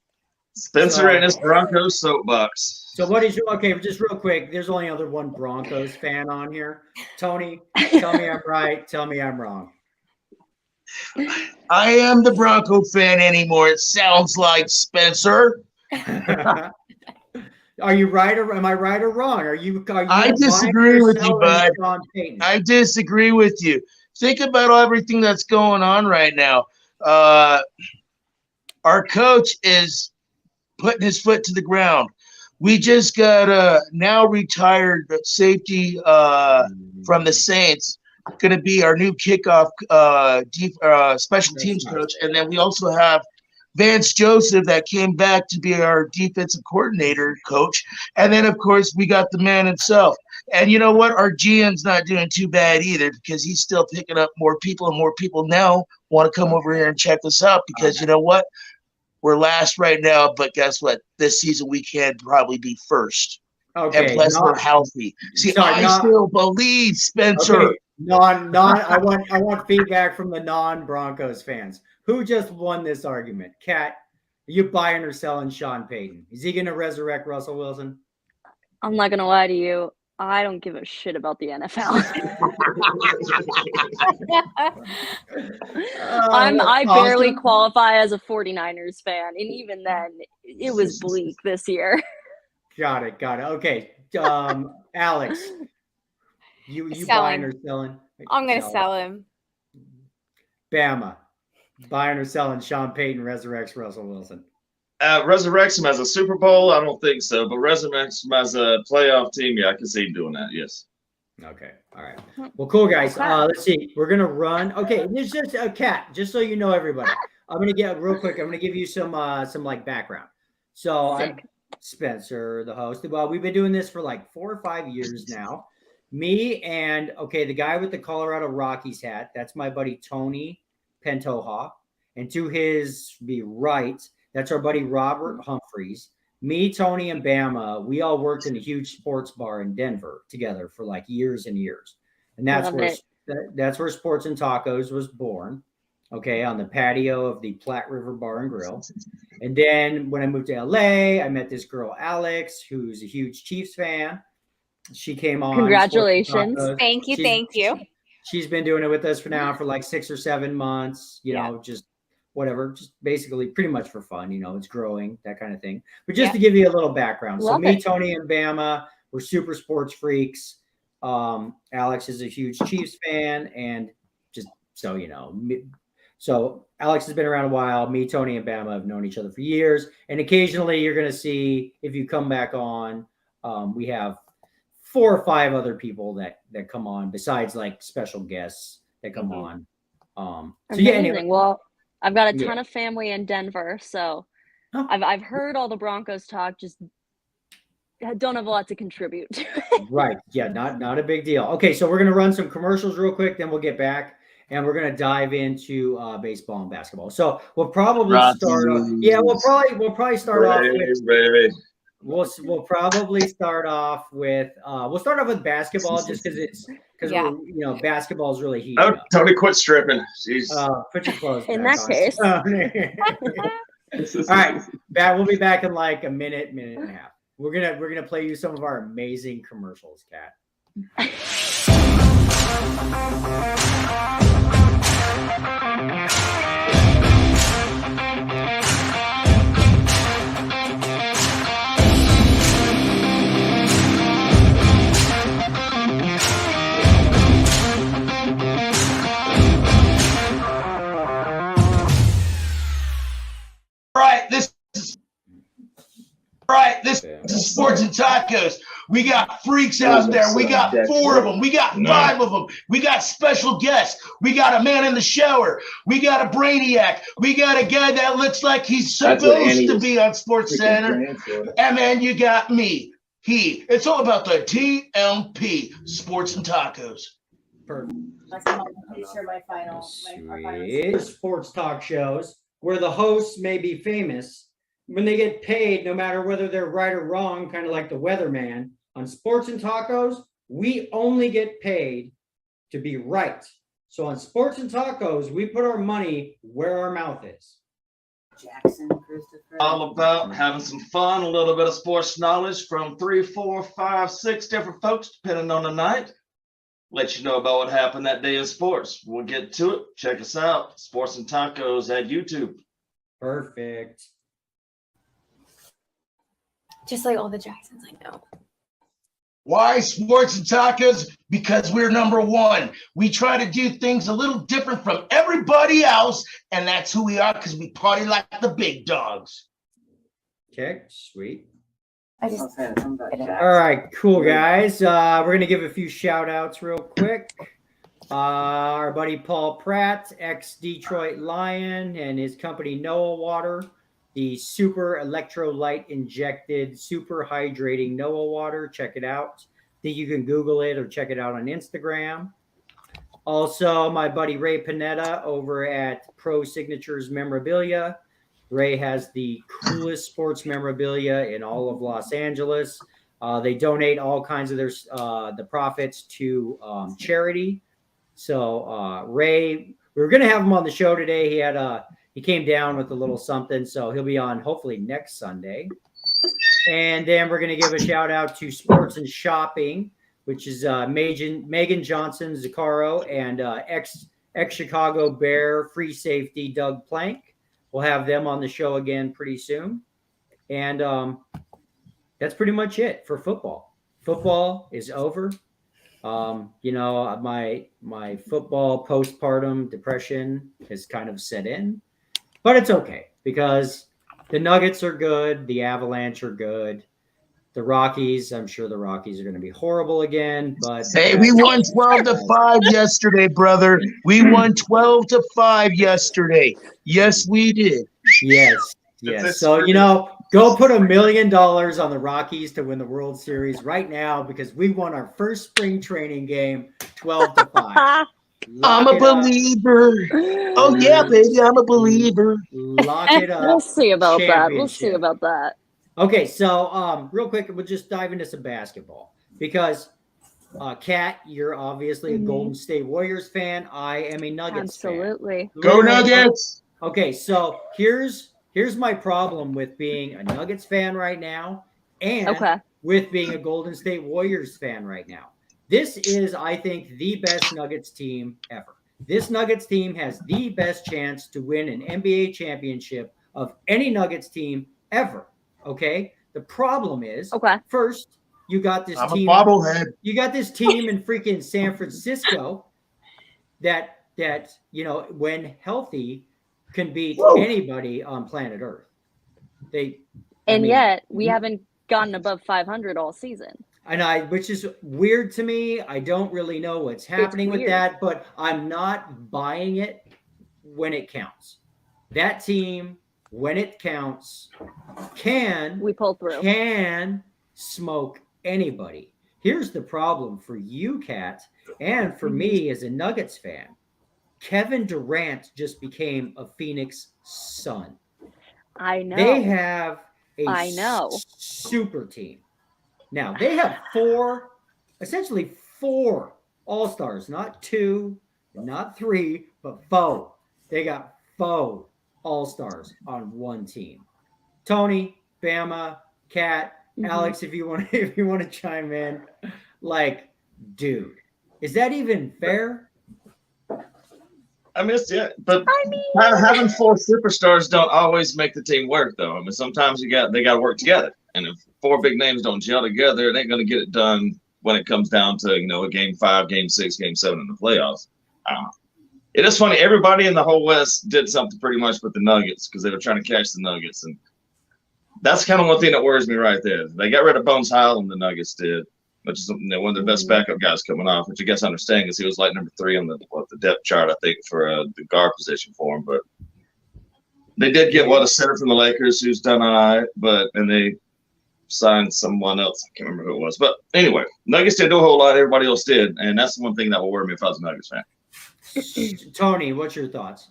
Spencer and his Broncos soapbox. So what is your, okay, just real quick, there's only other one Broncos fan on here. Tony, tell me I'm right, tell me I'm wrong. I am the Bronco fan anymore. It sounds like Spencer. Are you right or am I right or wrong? Are you I disagree buying or with you, selling bud. Sean Payton? I disagree with you. Think about everything that's going on right now. Our coach is putting his foot to the ground. We just got a now retired safety from the Saints, going to be our new kickoff special teams coach. And then we also have Vance Joseph that came back to be our defensive coordinator coach. And then, of course, we got the man himself. And you know what? Our GM's not doing too bad either because he's still picking up more people, and more people now want to come over here and check us out because you know what? We're last right now, but guess what? This season we can probably be first. Okay, And plus we're healthy. See, I still believe, Spencer. okay, I want feedback from the non-Broncos fans. Who just won this argument? Kat, are you buying or selling Sean Payton? Is he going to resurrect Russell Wilson? I'm not gonna lie to you. I don't give a shit about the NFL. I barely awesome. qualify as a 49ers fan, and even then, it was bleak this year. Got it. Okay. Alex, you Selling. buying or selling? I'm going to sell him. Bama, buying or selling Sean Payton resurrects Russell Wilson? Resurrects him as a Super Bowl? I don't think so. But resurrects him as a playoff team? Yeah, I can see him doing that. Yes. Okay. All right. Well, cool, guys. Let's see. We're going to run. Okay. There's just a Cat, just so you know, everybody. I'm going to get real quick. I'm going to give you some like background. So I'm Spencer, the host. Well, we've been doing this for like 4 or 5 years now. Me and, the guy with the Colorado Rockies hat, that's my buddy Tony Pantoja. And to his right, that's our buddy Robert Humphreys. Me, Tony, and Bama, we all worked in a huge sports bar in Denver together for like years and years. And that's where Sports and Tacos was born, on the patio of the Platte River Bar and Grill. And then when I moved to LA, I met this girl, Alex, who's a huge Chiefs fan. She came on. Congratulations. Thank you. She's been doing it with us for like 6 or 7 months, just whatever, just basically pretty much for fun. It's growing, that kind of thing. But just Yeah. to give you a little background. So Love me, it. Tony, and Bama, we're super sports freaks. Alex is a huge Chiefs fan, and just so you know, so Alex has been around a while. Me, Tony, and Bama have known each other for years, and occasionally you're going to see, if you come back on, we have 4 or 5 other people that come on besides like special guests that come on. So yeah, Amazing. anyway. Well, I've got a Yeah. ton of family in Denver, so Oh. I've heard all the Broncos talk. Just don't have a lot to contribute to it. Right. Yeah, not a big deal. Okay, so we're gonna run some commercials real quick, then we'll get back and we're gonna dive into baseball and basketball. So we'll probably start off. Yeah, we'll probably start off with baby. we'll probably start off with basketball just because Yeah. basketball is really heating Oh, up. Tony, quit stripping. Jeez. Put your clothes In back that on. case. All right, we'll be back in like a minute and a half. We're gonna play you some of our amazing commercials, Kat. This is Sports and Tacos. We got freaks out there. We got 4 of them. We got 5 of them. We got special guests. We got a man in the shower. We got a brainiac. We got a guy that looks like he's supposed to be on Sports Center. And then you got me. It's all about the TMP, Sports and Tacos. Perfect. I'm pretty sure my final. Sweet. Sports talk shows where the hosts may be famous when they get paid, no matter whether they're right or wrong, kind of like the weatherman. On Sports and Tacos, we only get paid to be right. So on Sports and Tacos, we put our money where our mouth is. Jackson, Christopher. All about having some fun, a little bit of sports knowledge from 3, 4, 5, 6 different folks, depending on the night. Let you know about what happened that day in sports. We'll get to it. Check us out. Sports and Tacos at YouTube. Perfect. Just like all the Jacksons I know. Why Sports and Tacos? Because we're number 1. We try to do things a little different from everybody else, and that's who we are because we party like the big dogs. Okay, sweet. I just said something about Jackson. All right, cool guys. We're gonna give a few shout outs real quick. Our buddy Paul Pratt, ex-Detroit Lion, and his company Noah Water, the super electrolyte injected, super hydrating Noah Water. Check it out. I think you can Google it or check it out on Instagram. Also, my buddy Ray Panetta over at Pro Signatures Memorabilia. Ray has the coolest sports memorabilia in all of Los Angeles. They donate all kinds of the profits to charity. So Ray, we were going to have him on the show today. He came down with a little something, so he'll be on hopefully next Sunday. And then we're going to give a shout out to Sports and Shopping, which is Megan Johnson Zaccaro and ex-Chicago Bear free safety Doug Plank. We'll have them on the show again pretty soon. And that's pretty much it for football. Football is over. My football postpartum depression has kind of set in. But it's okay because the Nuggets are good. The Avalanche are good. The Rockies, I'm sure the Rockies are going to be horrible again. But Hey, we won 12-5 yesterday, brother. We won 12-5 yesterday. Yes, we did. Yes. So, go put $1 million on the Rockies to win the World Series right now because we won our first spring training game 12-5. I'm a believer. Oh, yeah, baby, I'm a believer. Lock it up. We'll see about that. Okay, so real quick, we'll just dive into some basketball because, Kat, you're obviously a Golden State Warriors fan. I am a Nuggets Absolutely. fan. Go Nuggets! Okay, so here's my problem with being a Nuggets fan right now and with being a Golden State Warriors fan right now. This is, I think, the best Nuggets team ever. This Nuggets team has the best chance to win an NBA championship of any Nuggets team ever. Okay. The problem is, Okay. first, you got this I'm team. a bobblehead. You got this team in freaking San Francisco that when healthy, can beat Whoa. anybody on planet Earth. And yet we haven't gotten above 500 all season. Which is weird to me. I don't really know what's happening with weird. that, but I'm not buying it when it counts. That team, when it counts, We pull through. can smoke anybody. Here's the problem for you, Kat, and for me as a Nuggets fan. Kevin Durant just became a Phoenix Sun. I know. They have I know. super team. Now they have essentially four all-stars, not two, not three, but four. They got four all-stars on one team. Tony, Bama, Kat, Alex, if you want to chime in, like, dude, is that even fair? I mean, but I mean, having four superstars don't always make the team work, though. I mean, sometimes they got to work together, and if four big names don't gel together, it ain't going to get it done when it comes down to a game 5, game 6, game 7 in the playoffs. It is funny. Everybody in the whole West did something pretty much with the Nuggets because they were trying to catch the Nuggets, and that's kind of one thing that worries me right there. They got rid of Bones Highland, the Nuggets did, which is one of the best backup guys coming off, which I guess I understand because he was like number 3 on the depth chart, I think, for the guard position for him. But they did get a center from the Lakers who's done all right, and they signed someone else. I can't remember who it was. But anyway, Nuggets didn't do a whole lot. Everybody else did, and that's the one thing that will worry me if I was a Nuggets fan. Tony, what's your thoughts?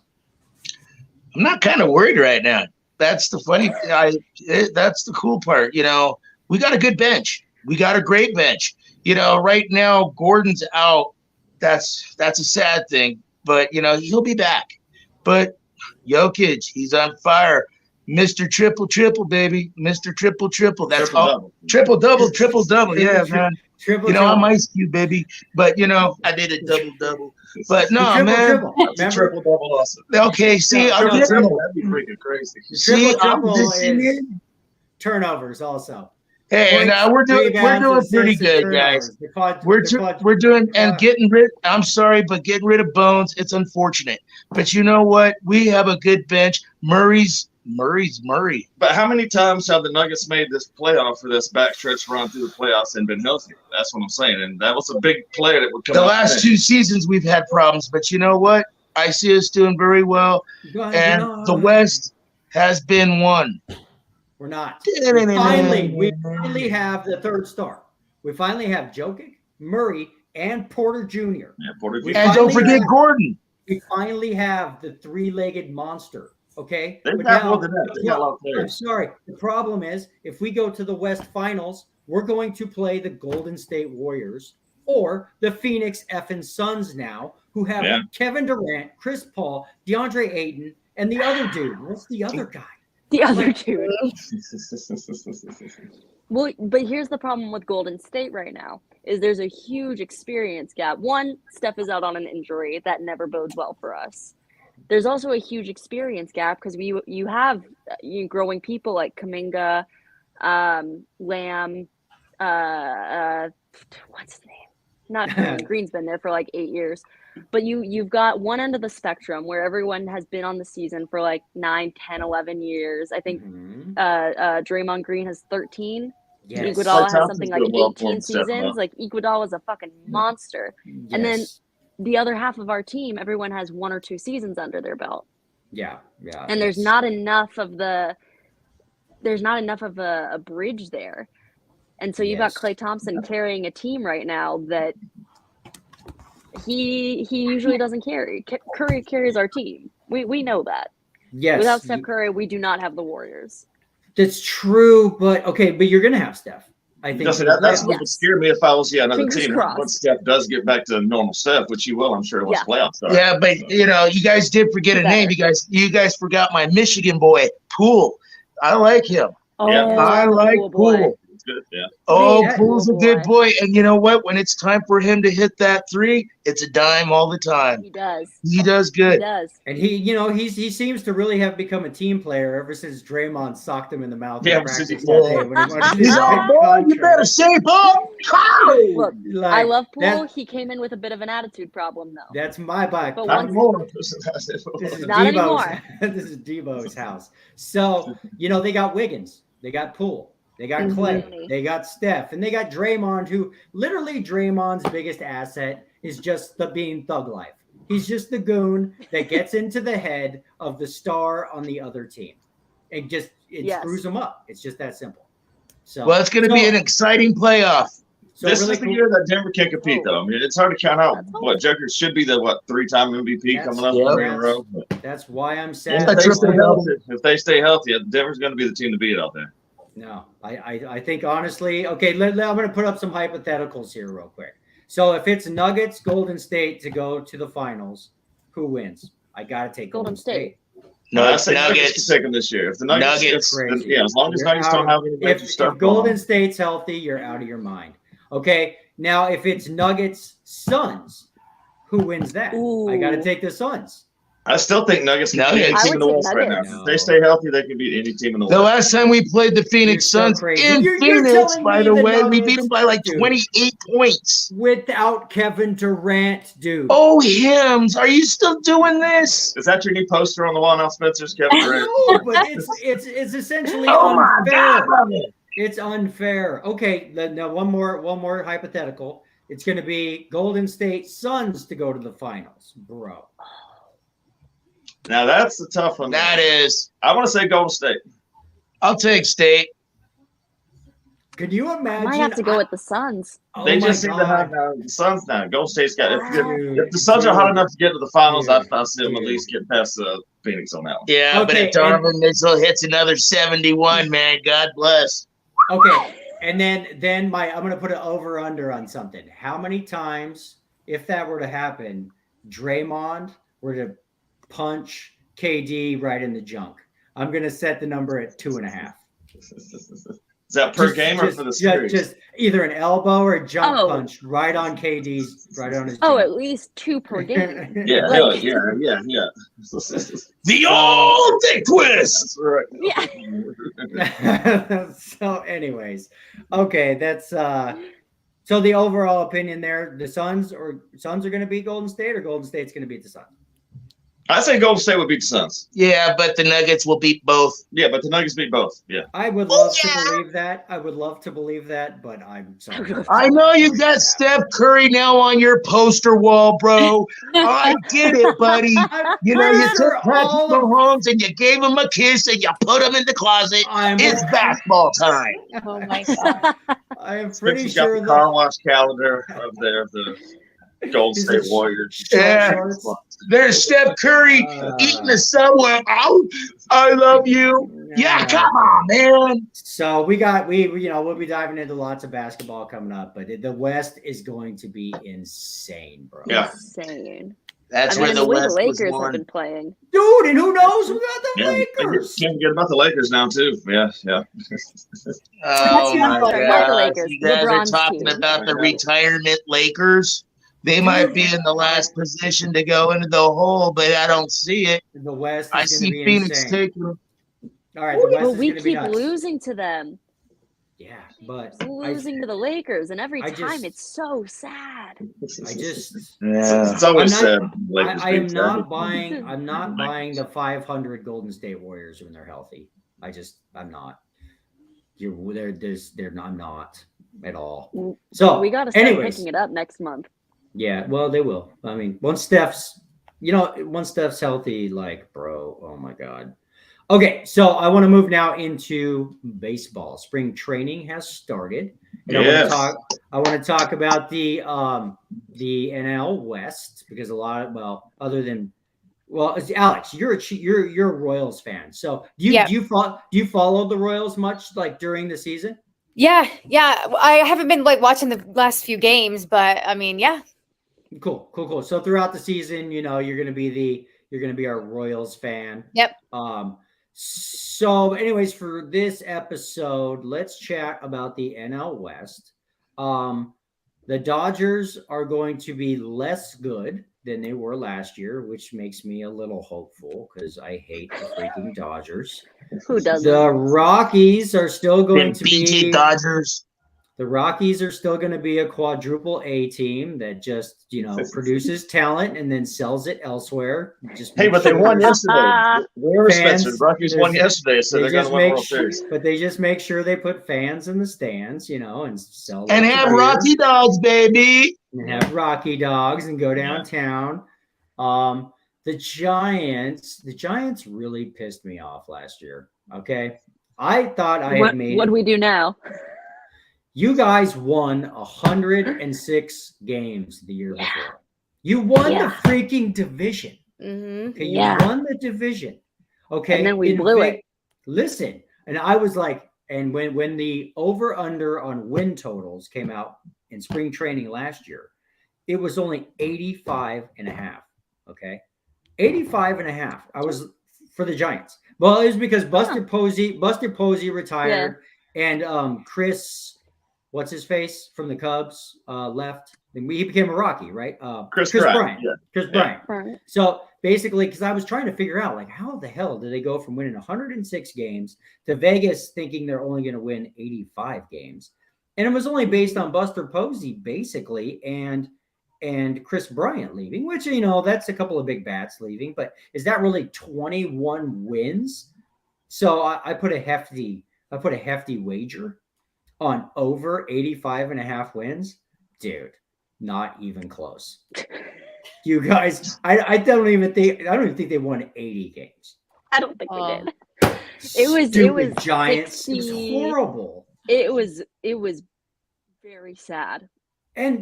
I'm not kind of worried right now. That's the funny. That's the cool part. We got a good bench. We got a great bench. Right now Gordon's out. That's a sad thing, but he'll be back. But Jokic, he's on fire. Mr. Triple Triple, baby. Mr. Triple Triple. That's all. Triple double. Yeah, man. Triple. I'm Ice Cube, baby. But I did a double. But no, man. Triple double also. Okay, see, Triple I'm triple, that'd be freaking crazy. See, I'm Triple just is turnovers also. Hey, Points, we're doing rebounds, pretty assists, and good, guys. turnovers. We're doing and getting rid. I'm sorry, but getting rid of Bones, it's unfortunate. But you know what? We have a good bench. Murray's Murray. But how many times have the Nuggets made this playoff for this backstretch run through the playoffs and been healthy? That's what I'm saying. And that was a big player that would come The out last 2 seasons we've had problems, but you know what? I see us doing very well, and the West has been won. We're not. We finally have the third star. We finally have Jokic, Murray, and Porter Jr. Yeah, Porter Jr. And don't forget Gordon. We finally have the 3-legged monster. Okay, They but got now, more than that. They got a lot of I'm players. sorry. The problem is, if we go to the West Finals, we're going to play the Golden State Warriors or the Phoenix effing Suns now, who have Kevin Durant, Chris Paul, DeAndre Ayton, and the other dude. What's the other guy? The other dude. Well, but here's the problem with Golden State right now is there's a huge experience gap. One, Steph is out on an injury that never bodes well for us. There's also a huge experience gap because you have growing people like Kuminga, Lamb, what's his name? Not Green. Green's been there for like 8 years. But you've got one end of the spectrum where everyone has been on the season for like 9, 10, 11 years. I think Draymond Green has 13. Yes. Iguodala has Thompson's something like doing well for 18 him, stepping seasons. up. Like Iguodala was a fucking monster. Yes. And then the other half of our team, everyone has 1 or 2 seasons under their belt. yeah. And there's not enough of a bridge there. And so you've got Klay Thompson carrying a team right now that he usually doesn't carry. Curry carries our team. We know that. Yes. Without Steph Curry, we do not have the Warriors. That's true, but you're gonna have Steph. I think That's what would scare me if I was another Fingers team. crossed. Once Steph does get back to normal Steph, which he will, I'm sure, once playoffs start. Yeah, but you guys did forget a name. You guys forgot my Michigan boy, Poole. I like him. Oh, Yeah. I like cool boy. Poole. good. Yeah. Oh, Yeah. Poole's a good boy. And you know what? When it's time for him to hit that three, it's a dime all the time. He does. He does He good. does. And he seems to really have become a team player ever since Draymond socked him in the mouth Yeah, in practice since that he- day when he wanted He's his all, big boy, you better contract. shape up. Hi. Look, Like, I love Poole. that- He came in with a bit of an attitude problem, though. That's my bike. But Not once- more. This is Not Debo's. anymore. This is Debo's house. So they got Wiggins, they got Poole, they got Clay, Mhm. they got Steph, and they got Draymond. Who literally Draymond's biggest asset is just the being thug life. He's just the goon that gets into the head of the star on the other team, and it Yes. screws them up. It's just that simple. So Well, it's going to be an exciting playoff. so This really is the cool- year that Denver can compete, though. I mean, it's hard to count out That's what Joker should be the 3-time MVP That's- coming up yeah. in a row. That's why I'm sad. If That's they just stay a- healthy, Denver's going to be the team to beat out there. No, I think honestly, okay, I'm going to put up some hypotheticals here real quick. So if it's Nuggets, Golden State to go to the finals, who wins? I got to take Golden Golden State. No, I it's say Nuggets Nuggets. can take them this year. If the Nuggets, Nuggets. Crazy. as long as You're Nuggets out don't of- have any major If stuff Golden State's healthy, you're out of your mind. Okay, now if it's Nuggets, Suns, who wins that? I got to Ooh. take the Suns. I still think Nuggets can beat any Nuggets. team I in the would West say right now. Nuggets. If they stay healthy, they can beat any team in the The West. last time we played the Phoenix You're so Suns crazy. in You're Phoenix, telling by me the the way, we Nuggets- beat them by like Dude. 28 points. Without Kevin Durant, dude. Oh, Hims, are you still doing this? Is that your new poster on the wall now, Spencer's Kevin Durant? No, but it's essentially Oh my unfair. God! It's unfair. Okay, now one more hypothetical. It's going to be Golden State Suns to go to the finals, bro. Now that's the tough one. That is. I want to say Golden State. I'll take State. Could you I imagine? might have to go with the Suns. Oh They my just seem to have God. the Suns now. Golden State's got. Dude, If the Suns are hot enough to get to the finals, Dude, I see them at dude. least get past Phoenix on that one. Yeah, but Okay, if Donovan Mitchell hits another 71, man, God bless. Okay, and then I'm going to put an over under on something. How many times, if that were to happen, Draymond were to punch KD right in the junk? I'm going to set the number at 2.5. Is that per game or for the series? Just either an elbow or a jump Oh. punch right on KD's, right on his. Oh, junk. at least 2 per game. Yeah, Like- yeah. The old dick twist. That's right. Yeah. So, anyways, okay, that's so the overall opinion there. The Suns are going to beat Golden State, or Golden State's going to beat the Suns. I say Golden State would beat the Suns. Yeah, but the Nuggets will beat both. Yeah, but the Nuggets beat both. Yeah. I would love to believe that. I would love to believe that, but I'm sorry. I know you got Steph Curry now on your poster wall, bro. I get it, buddy. I'm You know, you pretty took sure Patrick all of- Mahomes and you gave him a kiss and you put him in the closet. It's basketball time. Oh my god. I am pretty Spencer's got sure the car wash calendar of the Golden Is State it Warriors. Yeah. shorts. There's Steph Curry eating the Subway. Oh, I love you. Yeah, come on, man. So we'll be diving into lots of basketball coming up, but the West is going to be insane, bro. Yeah. Insane. That's I where mean, the the way the West was Lakers have won. been playing. Dude, and who knows who got the Yeah, Lakers? can't forget about the Lakers now too. Yeah, yeah. Oh That's my not fair. Not the God! Lakers, You guys are LeBron's talking team. about the retirement Lakers. They might be in the last position to go into the hole, but I don't see it. The West is I going to see be Phoenix insane. taking them. All right, the West But is we going to be keep nuts. losing to them. Yeah, but Losing to the Lakers, and every I time just- it's so sad. I just Yeah. It's always I'm said. not- Lakers I am beat not Denver. buying. I'm not buying the 500 Golden State Warriors when they're healthy. I'm not. I'm not at all. So We got to start anyways, picking it up next month. yeah, well, they will. I mean, once Steph's healthy, like, bro, oh my God. Okay, so I want to move now into baseball. Spring training has started. And Yes. I want to talk about the NL West because Alex, you're a Royals fan. So do you follow the Royals much, like, during the season? Yeah. I haven't been like watching the last few games, but I mean, yeah. Cool. So throughout the season, you're going to be our Royals fan. Yep. So, anyways, for this episode, let's chat about the NL West. The Dodgers are going to be less good than they were last year, which makes me a little hopeful because I hate the freaking Dodgers. Who doesn't? The Rockies are still going Them to BT be Dodgers. the Rockies are still going to be a quadruple A team that just, produces talent and then sells it elsewhere. Just Hey, make but they sure- won yesterday. Where was Fans, Spencer? The Rockies won yesterday, so They they're going just to win make World sure, Series. but they just make sure they put fans in the stands, and sell And lots of have beer Rocky Dogs, baby. and have Rocky Dogs and go downtown. The Giants really pissed me off last year. Okay, I thought I had made What do we do now? You guys won 106 games the year before. You won Yeah. the freaking division. Mm-hmm. Okay, Yeah. you won the division. Okay, And then we blew it. Listen, and I was like, and when the over under on win totals came out in spring training last year, it was only 85 and a half. Okay, 85 and a half. I was for the Giants. Well, it was because Buster Posey retired, and Chris. What's his face from the Cubs left, and he became a Rocky, right? Chris Bryant. Bryant. Yeah. Chris Yeah. Bryant. Right. So basically, because I was trying to figure out, like, how the hell did they go from winning 106 games to Vegas thinking they're only going to win 85 games? And it was only based on Buster Posey, basically, and Chris Bryant leaving, which, that's a couple of big bats leaving. But is that really 21 wins? So I put a hefty wager on over 85 and a half wins. Dude, not even close. You guys, I don't even think they won 80 games. I don't think we did. Stupid it was Giants. 60. It was horrible. It was very sad. And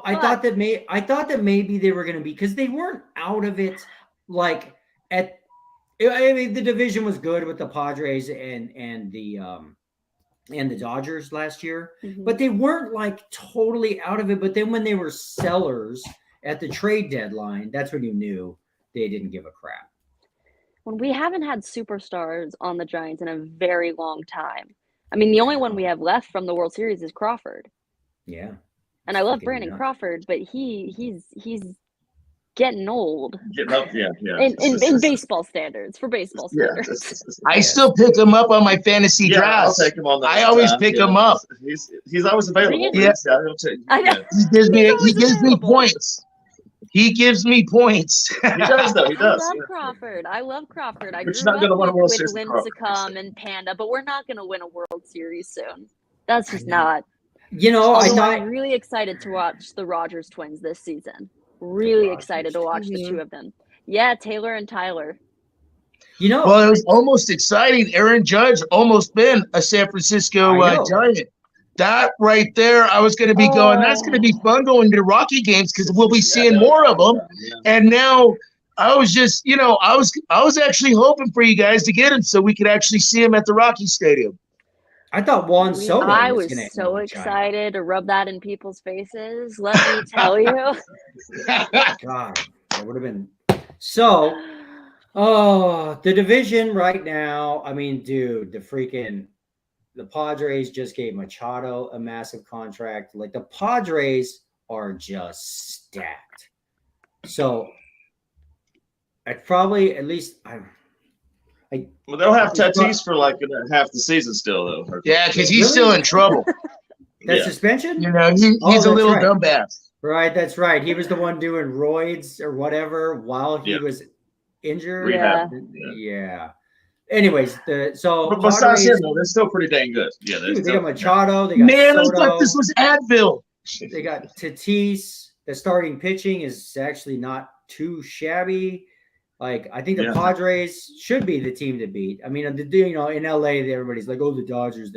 I thought that maybe they were going to be, because they weren't out of it. Like I mean, the division was good with the Padres and the Dodgers last year, Mhm. but they weren't like totally out of it. But then when they were sellers at the trade deadline, that's when you knew they didn't give a crap. When we haven't had superstars on the Giants in a very long time. I mean, the only one we have left from the World Series is Crawford. Yeah. And I love Freaking Brandon nuts. Crawford, but he's getting old Getting up, yeah. in baseball standards, for baseball Yeah. standards. I still pick him up on my fantasy Yeah, I'll drafts. take him on that. I always pick him up. He's always available. Really? Yeah. I'll take, I know. He gives me He's always available. points. He gives me points. He does, though. He I does. love yeah. Crawford. I love Crawford. I But grew you're not up gonna win a World with Series with Crawford. Lincecum and Panda, but we're not going to win a World Series soon. That's just I know. not. I Although thought I'm really excited to watch the Rogers twins this season. Really excited to watch the Mhm. two of them. Yeah, Taylor and Tyler. Well, it was almost exciting. Aaron Judge almost been a San Francisco I know. Giant. That right there, I was going to be going, that's going to be fun going to Rocky games because we'll be seeing more of them. Yeah. And now I was just, I was actually hoping for you guys to get him so we could actually see him at the Rocky Stadium. I thought Juan Soto I was was gonna so end up Giant. excited to rub that in people's faces. Let me tell you. God, that would have been so. Oh, the division right now. I mean, dude, the Padres just gave Machado a massive contract. Like, the Padres are just stacked. So I'd probably at least Well, they'll have Tatis for like half the season still, though. Yeah, because he's Really? still in trouble. that Yeah. suspension. He's Oh, a that's little right. dumbass. Right, that's right. He was the one doing roids or whatever while he Yeah. was injured. Rehab. Yeah. Anyways, But besides Padres- him, though, they're still pretty dang good. Yeah, they're Dude, they still, got Machado. They got Man, I Soto. thought this was Advil. They got Tatis. The starting pitching is actually not too shabby. Like, I think the Yeah. Padres should be the team to beat. I mean, in LA, everybody's like, "Oh, the Dodgers,"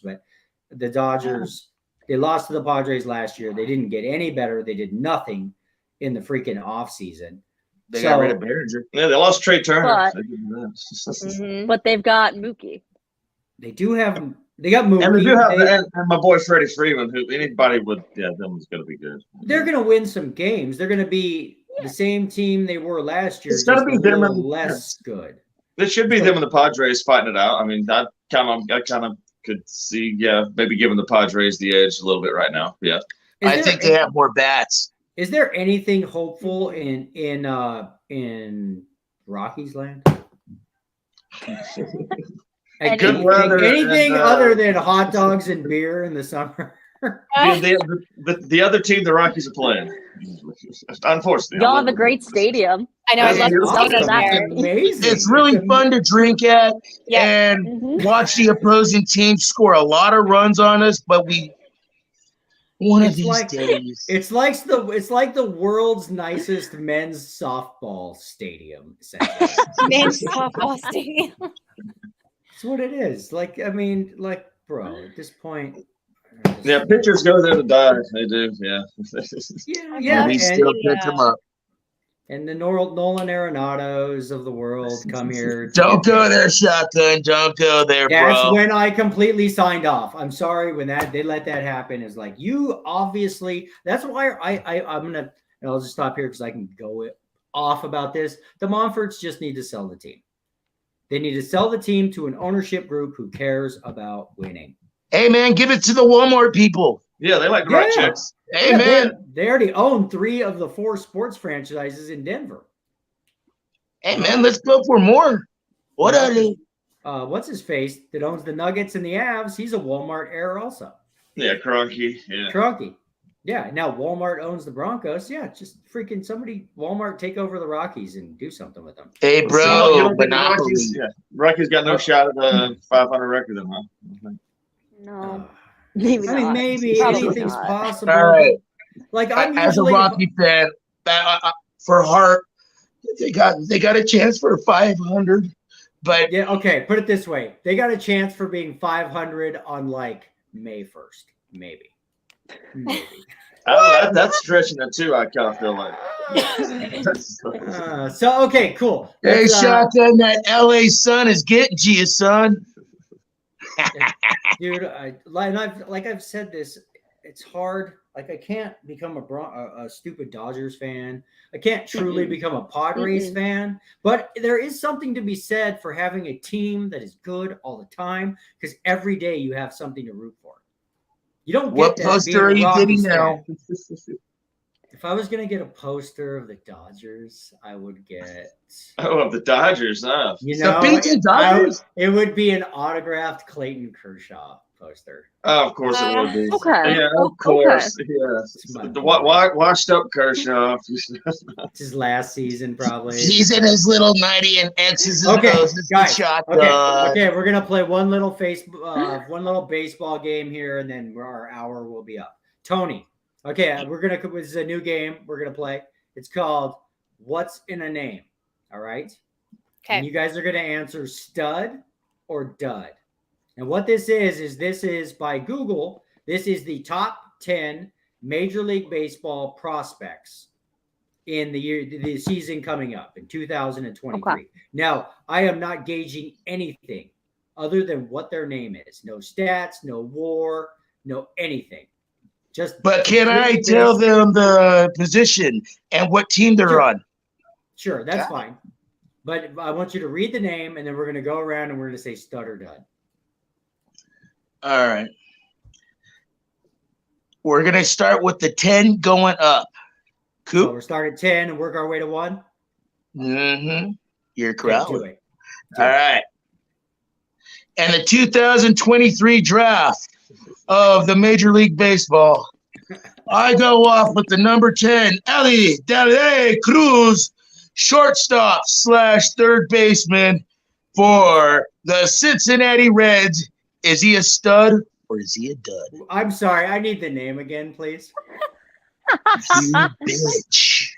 but the Dodgers, they lost to the Padres last year. They didn't get any better. They did nothing in the freaking offseason. They So- got rid of Behringer. yeah, they lost Trey Turner. But- They did that. Mhm. But they've got Mookie. They do have. They got Mookie. And they do have They- and my boy Freddie Freeman, who anybody would, them was going to be good. They're going to win some games. They're going to be the same team they were last year. It's gonna just be a them little and- less good. This should be them and the Padres fighting it out. I mean, I kind of could see, maybe giving the Padres the edge a little bit right now. Yeah. I think they have more bats. Is there anything hopeful in Rockies land? Good weather Anything and, other than hot dogs and beer in the summer? The other team the Rockies are playing. Unfortunately. Y'all have a great stadium. I know. I That's love the beautiful. stadium That's there. Amazing. It's really fun to drink at Yeah. and Mhm. watch the opposing team score a lot of runs on us, but one of It's these like- days. It's like the world's nicest men's softball stadium. Essentially, Men's softball stadium. that's what it is. Like, I mean, like, bro, at this point. Yeah, pitchers go there to die. They do. Yeah. Yeah, I yeah, love we and, still pick them up. and the Nolan Arenados of the world come here. to Don't get go paid. there, shotgun. Don't go there, That's bro. when I completely signed off. I'm sorry when they let that happen. Is like, you obviously. That's why I'm gonna. And I'll just stop here because I can go off about this. The Monforts just need to sell the team. They need to sell the team to an ownership group who cares about winning. Hey, man, give it to the Walmart people. Yeah, they like to write Yeah. checks. Hey, Yeah, man. they already own 3 of the 4 sports franchises in Denver. Hey, man, let's go for more. What are they? What's his face that owns the Nuggets and the Avs? He's a Walmart heir also. Yeah, Kroenke. Yeah. Kroenke. Yeah. Now Walmart owns the Broncos. Yeah, just freaking somebody Walmart take over the Rockies and do something with them. Hey, You bro, don't think the Monopoly. Rockies, Rockies got no shot at a 500 record then, huh? No, Uh, maybe I mean, not. maybe Probably anything's not. possible. All right. Like I'm As a usually Rocky fan, for Hart, they got a chance for 500, but yeah. Okay, put it this way: they got a chance for being 500 on like May 1st, maybe. That's stretching it too, I kind of feel like. So okay, cool. hey, Let's, shotgun, that LA Sun is getting to you, son. dude. I've said this. It's hard. Like I can't become a stupid Dodgers fan. I can't truly become a Padres fan. But there is something to be said for having a team that is good all the time because every day you have something to root for. You don't get What that poster being a are you Rockies getting now? fan. If I was gonna get a poster of the Dodgers, I would get. Oh, of the Dodgers, huh? You The know, Beacon Dodgers? it would be an autographed Clayton Kershaw poster. Oh, of course it would be. Okay. Yeah, of Okay. course. Yeah. The washed up Kershaw. It's his last season, probably. He's in his little 90 and X's and Okay, O's. guys, Shotgun. Okay, we're gonna play one little baseball game here, and then our hour will be up. Tony, okay, this is a new game we're gonna play. It's called What's in a Name. All right. And Okay. you guys are gonna answer stud or dud. And what this is by Google. This is the top 10 Major League Baseball prospects in the season coming up in 2023. Okay. Now, I am not gauging anything other than what their name is. No stats, no WAR, no anything. Just But can I completely tell based- them the position and what team they're Sure. on? Sure, that's fine. But I want you to read the name, and then we're going to go around and we're going to say stud or dud. All right. We're going to start with the 10 going up. So Coop? we're starting at 10 and work our way to 1. Mm-hmm. You're Okay, correct. do it. All right. And the 2023 draft of the Major League Baseball. I go off with the number 10, Ellie De La Cruz, shortstop / third baseman for the Cincinnati Reds. Is he a stud or is he a dud? I'm sorry. I need the name again, please. You bitch.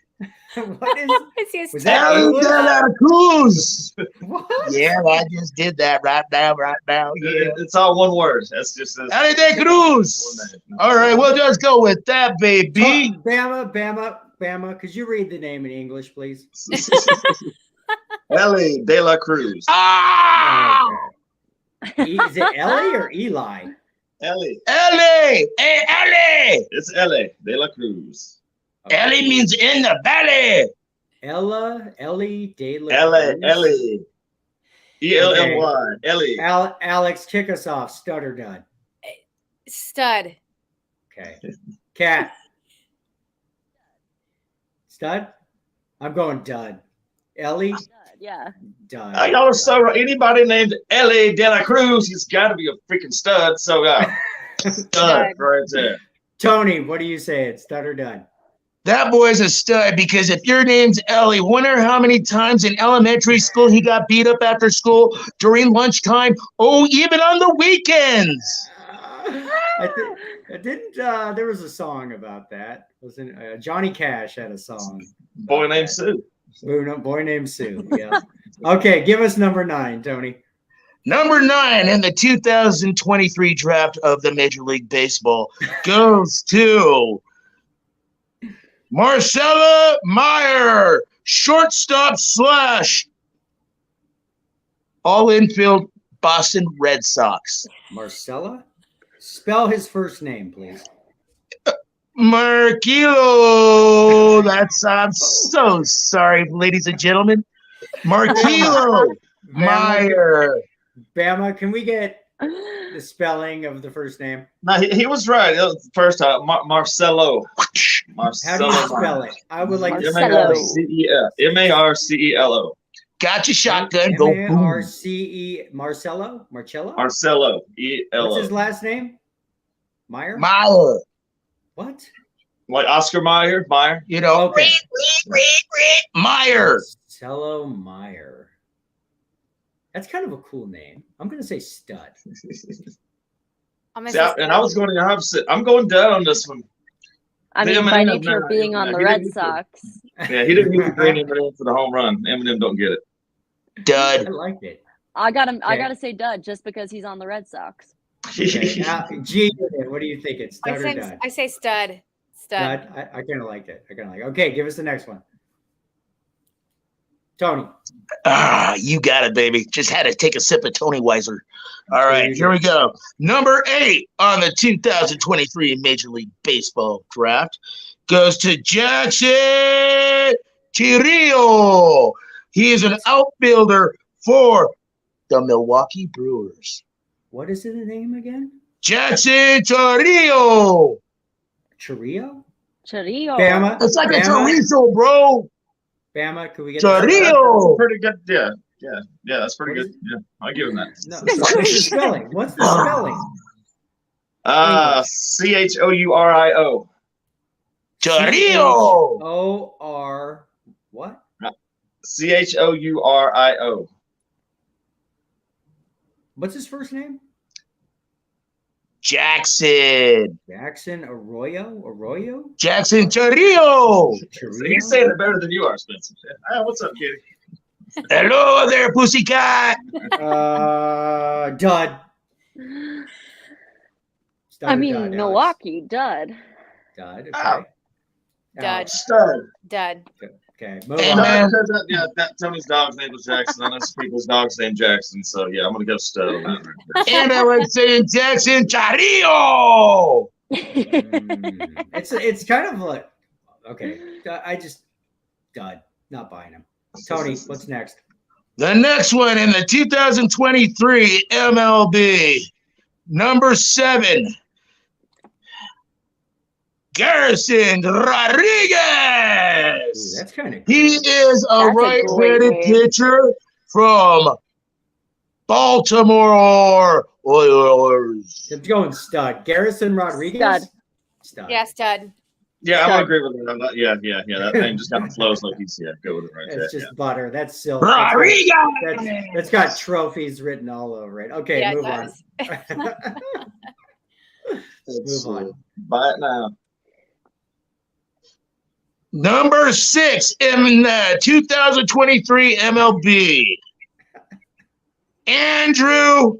What is Is he a Was stud? that Ellie English? De La Cruz. what? Yeah, I just did that right now. Yeah. It's all one word. That's just Ellie De Cruz. All right, we'll just go with that, baby. Bama. Could you read the name in English, please? Ellie De La Cruz. Ah! Is it Ellie or Eli? Ellie. Ellie! Hey, Ellie! It's Ellie De La Cruz. Ellie means in the belly. Ellie De La Ellie. Cruz. Ellie. E-L-L-Y. Ellie. Alex, kick us off. Stud or dud? Stud. Okay. Cat. Stud? I'm going dud. Ellie? Yeah. Dud. Y'all are so right. Anybody named Ellie De La Cruz, he's got to be a freaking stud. So, stud right there. Tony, what do you say? It's stud or dud? That boy's a stud because if your name's Ellie, wonder how many times in elementary school he got beat up after school during lunchtime. Oh, even on the weekends. There was a song about that. Wasn't Johnny Cash had a song? Boy named Sue. Boy named Sue. Yeah. Okay, give us number 9, Tony. Number 9 in the 2023 draft of the Major League Baseball goes to Marcella Meyer, shortstop / all infield Boston Red Sox. Marcella? Spell his first name, please. Marquilo. I'm so sorry, ladies and gentlemen. Marquilo Meyer. Bama, can we get the spelling of the first name? No, he was right. That was the first time. Marcelo. How do you spell it? I would like to Marcelo. M-A-R-C-E-L-O. Gotcha, shotgun. Go boom. M-A-R-C-E Marcelo? Marcello? Marcelo. What's E-L-O. his last name? Meyer? Meyer. What? Like Oscar Mayer? Meyer? You know, Okay. Meyer. Marcelo Meyer. That's kind of a cool name. I'm going to say stud. I'm gonna See, say and I was going the opposite. I'm going down on this one. I mean, Eminem, by no, nature of being on the he Red didn't- Sox. Yeah, he didn't use the green Eminem for the home run. Eminem don't get it. I Dud. liked it. I Okay. gotta say dud just because he's on the Red Sox. Okay. Now, G, what do you think? It's stud or dud? I say stud. Stud. Stud? I kind of liked it. Okay, give us the next one. Tony. You got it, baby. Just had to take a sip of Tony Weiser. All right, here we go. Number 8 on the 2023 Major League Baseball draft goes to Jackson Chirijo. He is an outfielder for the Milwaukee Brewers. What is the name again? Jackson Chirijo. Chirrio? Chirijo. Bama? It's like a Bama? chorizo, bro. Bama, could we get Chorizo. That's pretty good. Yeah, that's pretty What good. Yeah, I'll give him that. No, what's the spelling? What's the spelling? Chourio. Chorizo. O-R what? Chourio. What's his first name? Jackson. Jackson Arroyo? Jackson Chirijo. He's saying it better than you are, Spencer. What's up, kitty? Hello there, pussycat. Dud. Stud I or mean, dud, Alex? Milwaukee, dud. Dud. Okay. Oh. Dud. Alex. Stud. Dud. Okay. Move Hey, on. man. Tony's dog's name was Jackson. I know some people's dog's name Jackson. So, yeah, I'm going to go stud on that. And I was saying Jackson Chirijo. It's kind of like okay. I just dud. Not buying him. Tony, what's next? The next one in the 2023 MLB, number 7, Garrison Rodriguez. Ooh, that's kind of He is a That's a right-handed great name. pitcher from Baltimore Orioles. I'm going stud. Garrison Rodriguez. Stud. Yeah, stud. Yeah, I'm going to agree with him. Yeah. That name just kind of flows like he's, go with it right there. It's just butter. That's silk. Rodriguez. That's got trophies written all over it. Okay, Yeah, it move on. It's, Move on. Buy it now. Number 6 in the 2023 MLB, Andrew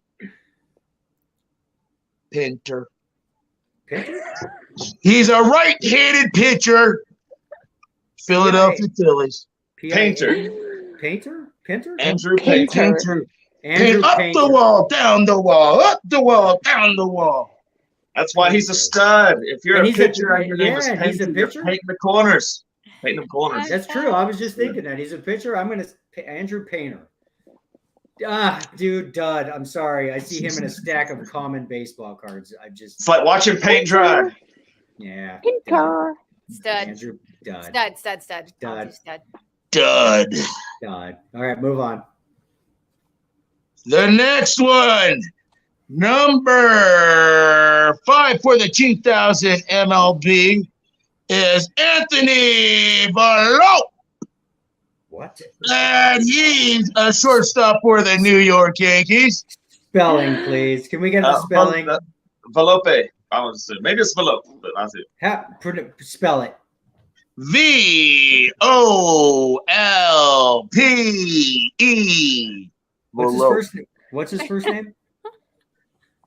Pinter. Pinter? He's a right-handed pitcher. Philadelphia Phillies. Painter. Painter? Pinter? Andrew Painter. Painter. Paint Andrew up Painter. the wall, down the wall, up the wall, down the wall. That's why he's a stud. If you're And a he's a- pitcher and your name is yeah, he's a Painter, you're pitcher? painting the corners. Painting them corners. That's true. I was just thinking that he's a pitcher. I'm going to Andrew Painter. Dude, dud. I'm sorry. I see him in a stack of common baseball cards. I just, It's like watching paint dry. yeah. dud. Pinker. Stud. Andrew, dud. Stud. I'll do stud. Dud. Dud. All right, move on. The next one, number 5 for the 2000 MLB is Anthony Valo. What? And he's a shortstop for the New York Yankees. Spelling, please. Can we get the spelling? Velope. I was say maybe it's Velope, but I see. Spell it. VOLPE. What's his first name?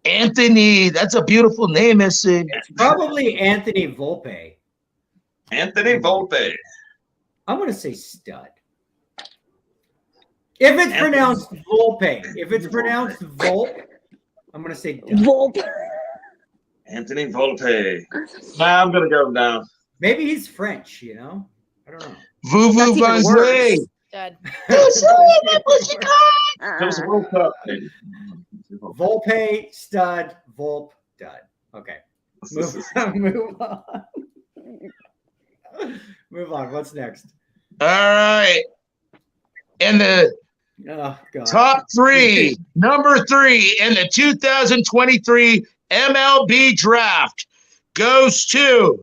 Anthony. That's a beautiful name, Missy. Probably Anthony Volpe. Anthony Volpe. I'm gonna say stud. If it's pronounced Volpe, if it's pronounced Volpe, I'm gonna say dud. Volpe. Anthony Volpe. Nah, I'm gonna go down. Maybe he's French, you know? I don't know. Vuvu That's even Vanzé. worse. Stud. It was a World Cup. baby. Volpe, stud, Volpe, dud. Okay. Move on. Move on. What's next? All right. And the Oh God. top 3, number 3 in the 2023 MLB draft goes to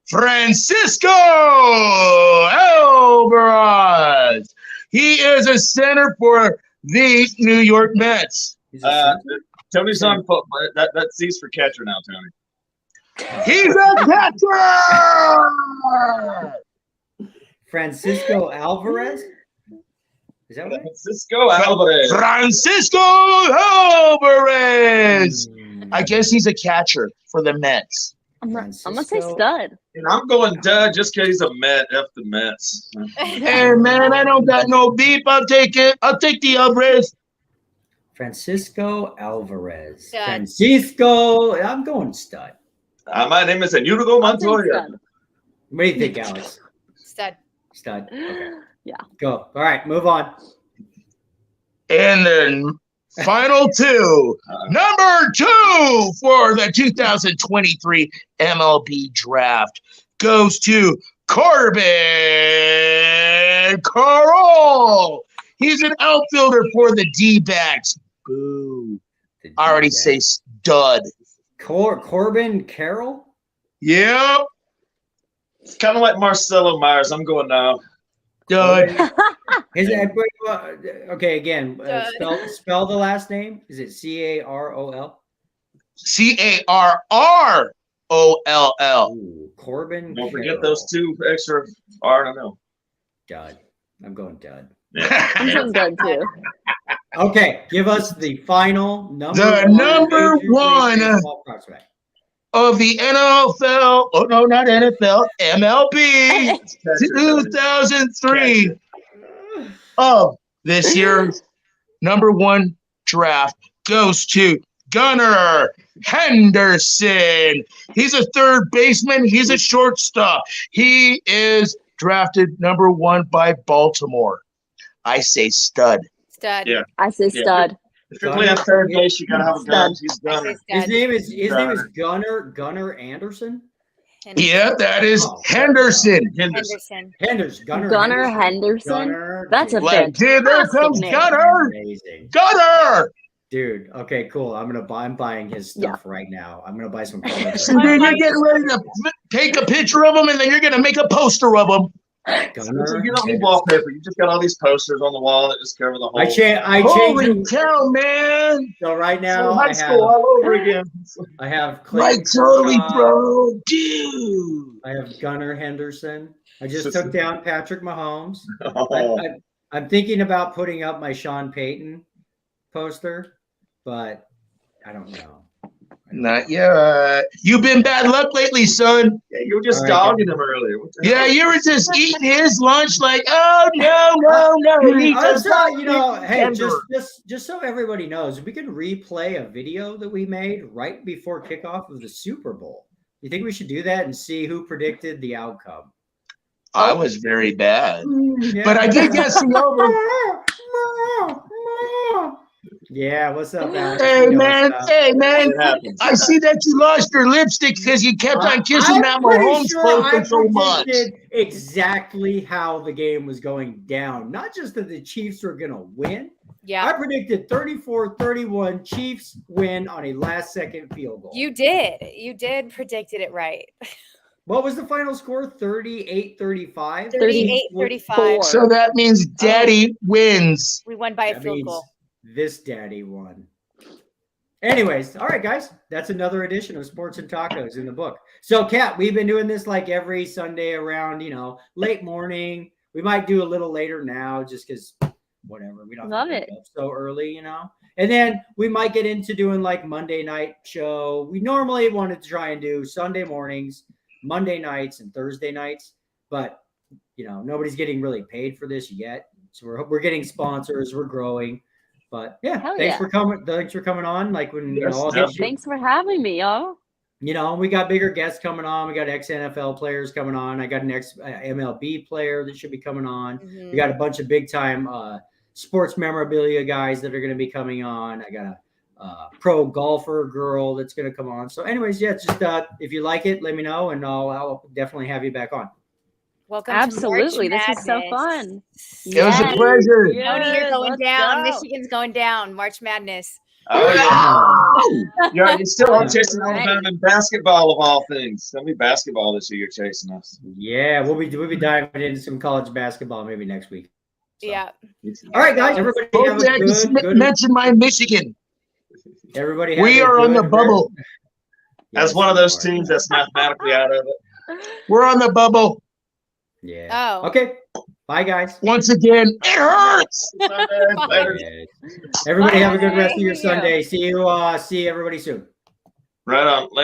Francisco Alvarez. He is a center for the New York Mets. He's a center? Tony's on foot. That C's for catcher now, Tony. He's a catcher. Francisco Alvarez? Is that right? Francisco Alvarez. Francisco Alvarez. I guess he's a catcher for the Mets. I'm gonna say Francisco. stud. And I'm going dud just because he's a Met. F the Mets. Hey man, I don't got no beef. I'll take it. I'll take the Alvarez. Francisco Alvarez. Stud. Francisco. I'm going stud. My name is Enugo I'll say Montoya. stud. What do you think, Alex? Stud. Stud. Okay. Yeah. Go. All right, move on. And then final 2. Number 2 for the 2023 MLB draft goes to Corbin Carroll. He's an outfielder for the D-backs. Boo. I already say stud. Corbin Carroll? Yep. It's kind of like Marcelo Myers. I'm going now. Dud. Is it, okay, again, Dud. spell the last name. Is it Carroll? Carroll. Ooh, Corbin. Don't forget Carroll. those 2 extra R and L. Dud. I'm going dud. I'm saying stud too. Okay, give us the final number. The number Major League 1 Baseball prospect. of the NFL. Oh, no, not NFL. MLB 2003 of this year's number 1 draft goes to Gunnar Henderson. He's a third baseman. He's a shortstop. He is drafted number 1 by Baltimore. I say stud. Stud. Yeah. I say Yeah. stud. If you're playing third base, you gotta have a gun. He's I done. say His stud. name is Gunnar Anderson. Yeah, that is Oh. Henderson. Henderson. Gunnar Henderson. Gunnar That's a Henderson. Like, dude, there fantastic comes name. Gunnar. Amazing. Gunnar. Dude, okay, cool. I'm buying his stuff right now. I'm gonna buy some cards. So then you're getting ready to take a picture of him, and then you're gonna make a poster of him. Gunnar You don't need Henderson. wallpaper. You just got all these posters on the wall that just cover the whole. I changed Holy them. cow, man! So right now high school all over again. I have Like Clayton totally, Kershaw. bro, dude. I have Gunnar Henderson. I just took down Patrick Mahomes. Oh. I'm thinking about putting up my Sean Payton poster, but I don't know. Not yet. You've been bad luck lately, son. Yeah, you were just All right, dogging him earlier. What the Yeah, hell? you were just eating his lunch like, oh no. He I was just trying, hey, Denver. just so everybody knows, we can replay a video that we made right before kickoff of the Super Bowl. You think we should do that and see who predicted the outcome? I was very bad, Yeah. but I did guess the over. Yeah, what's up, Alex? Hey You know man, what's up. hey man. It happens. I see that you lost your lipstick because you kept on kissing I'm that pretty Mahomes sure I poster so much. predicted exactly how the game was going down. Not just that the Chiefs were going to win. I Yeah, predicted 34-31 Chiefs win on a last-second field goal. you did predicted it right. What was the final score? 38-35? 38-35. So that means Daddy wins. We won by a That field means goal. this daddy won. Anyways, all right, guys. That's another edition of Sports and Tacos in the book. So, Kat, we've been doing this like every Sunday around, late morning. We might do a little later now just because whatever. We don't Love have to it. wake up so early, And then we might get into doing like Monday night show. We normally wanted to try and do Sunday mornings, Monday nights, and Thursday nights. But, nobody's getting really paid for this yet. So we're getting sponsors. We're growing. But yeah, Hell thanks yeah. for coming. Thanks for coming on. Like when Yes, all yeah. these, Thanks for having me, y'all. we got bigger guests coming on. We got ex NFL players coming on. I got an ex MLB player that should be coming on. Mhm. We got a bunch of big time sports memorabilia guys that are going to be coming on. I got a pro golfer girl that's going to come on. So, anyways, yeah, just if you like it, let me know, and I'll definitely have you back on. Welcome Absolutely. to March This was so Madness. fun. It was a Yes. pleasure. Tony, you're Yes, going let's down. go. Michigan's going down. March Madness. Oh, yeah. You're still on chasing Ready. Alabama in basketball of all things. It's gonna be basketball this year chasing us. Yeah, we'll be diving into some college basketball maybe next week. So. Yeah. All right, guys. Everybody have Don't a good. mention my Michigan. Everybody have We a are on the good- bubble. As Yes, one of you those are. teams that's mathematically out of it. We're on the bubble. Yeah. Oh. Okay. Bye, guys. Once again, it hurts. Later. Everybody have a good rest of your Bye. Sunday. See you everybody soon. Right on.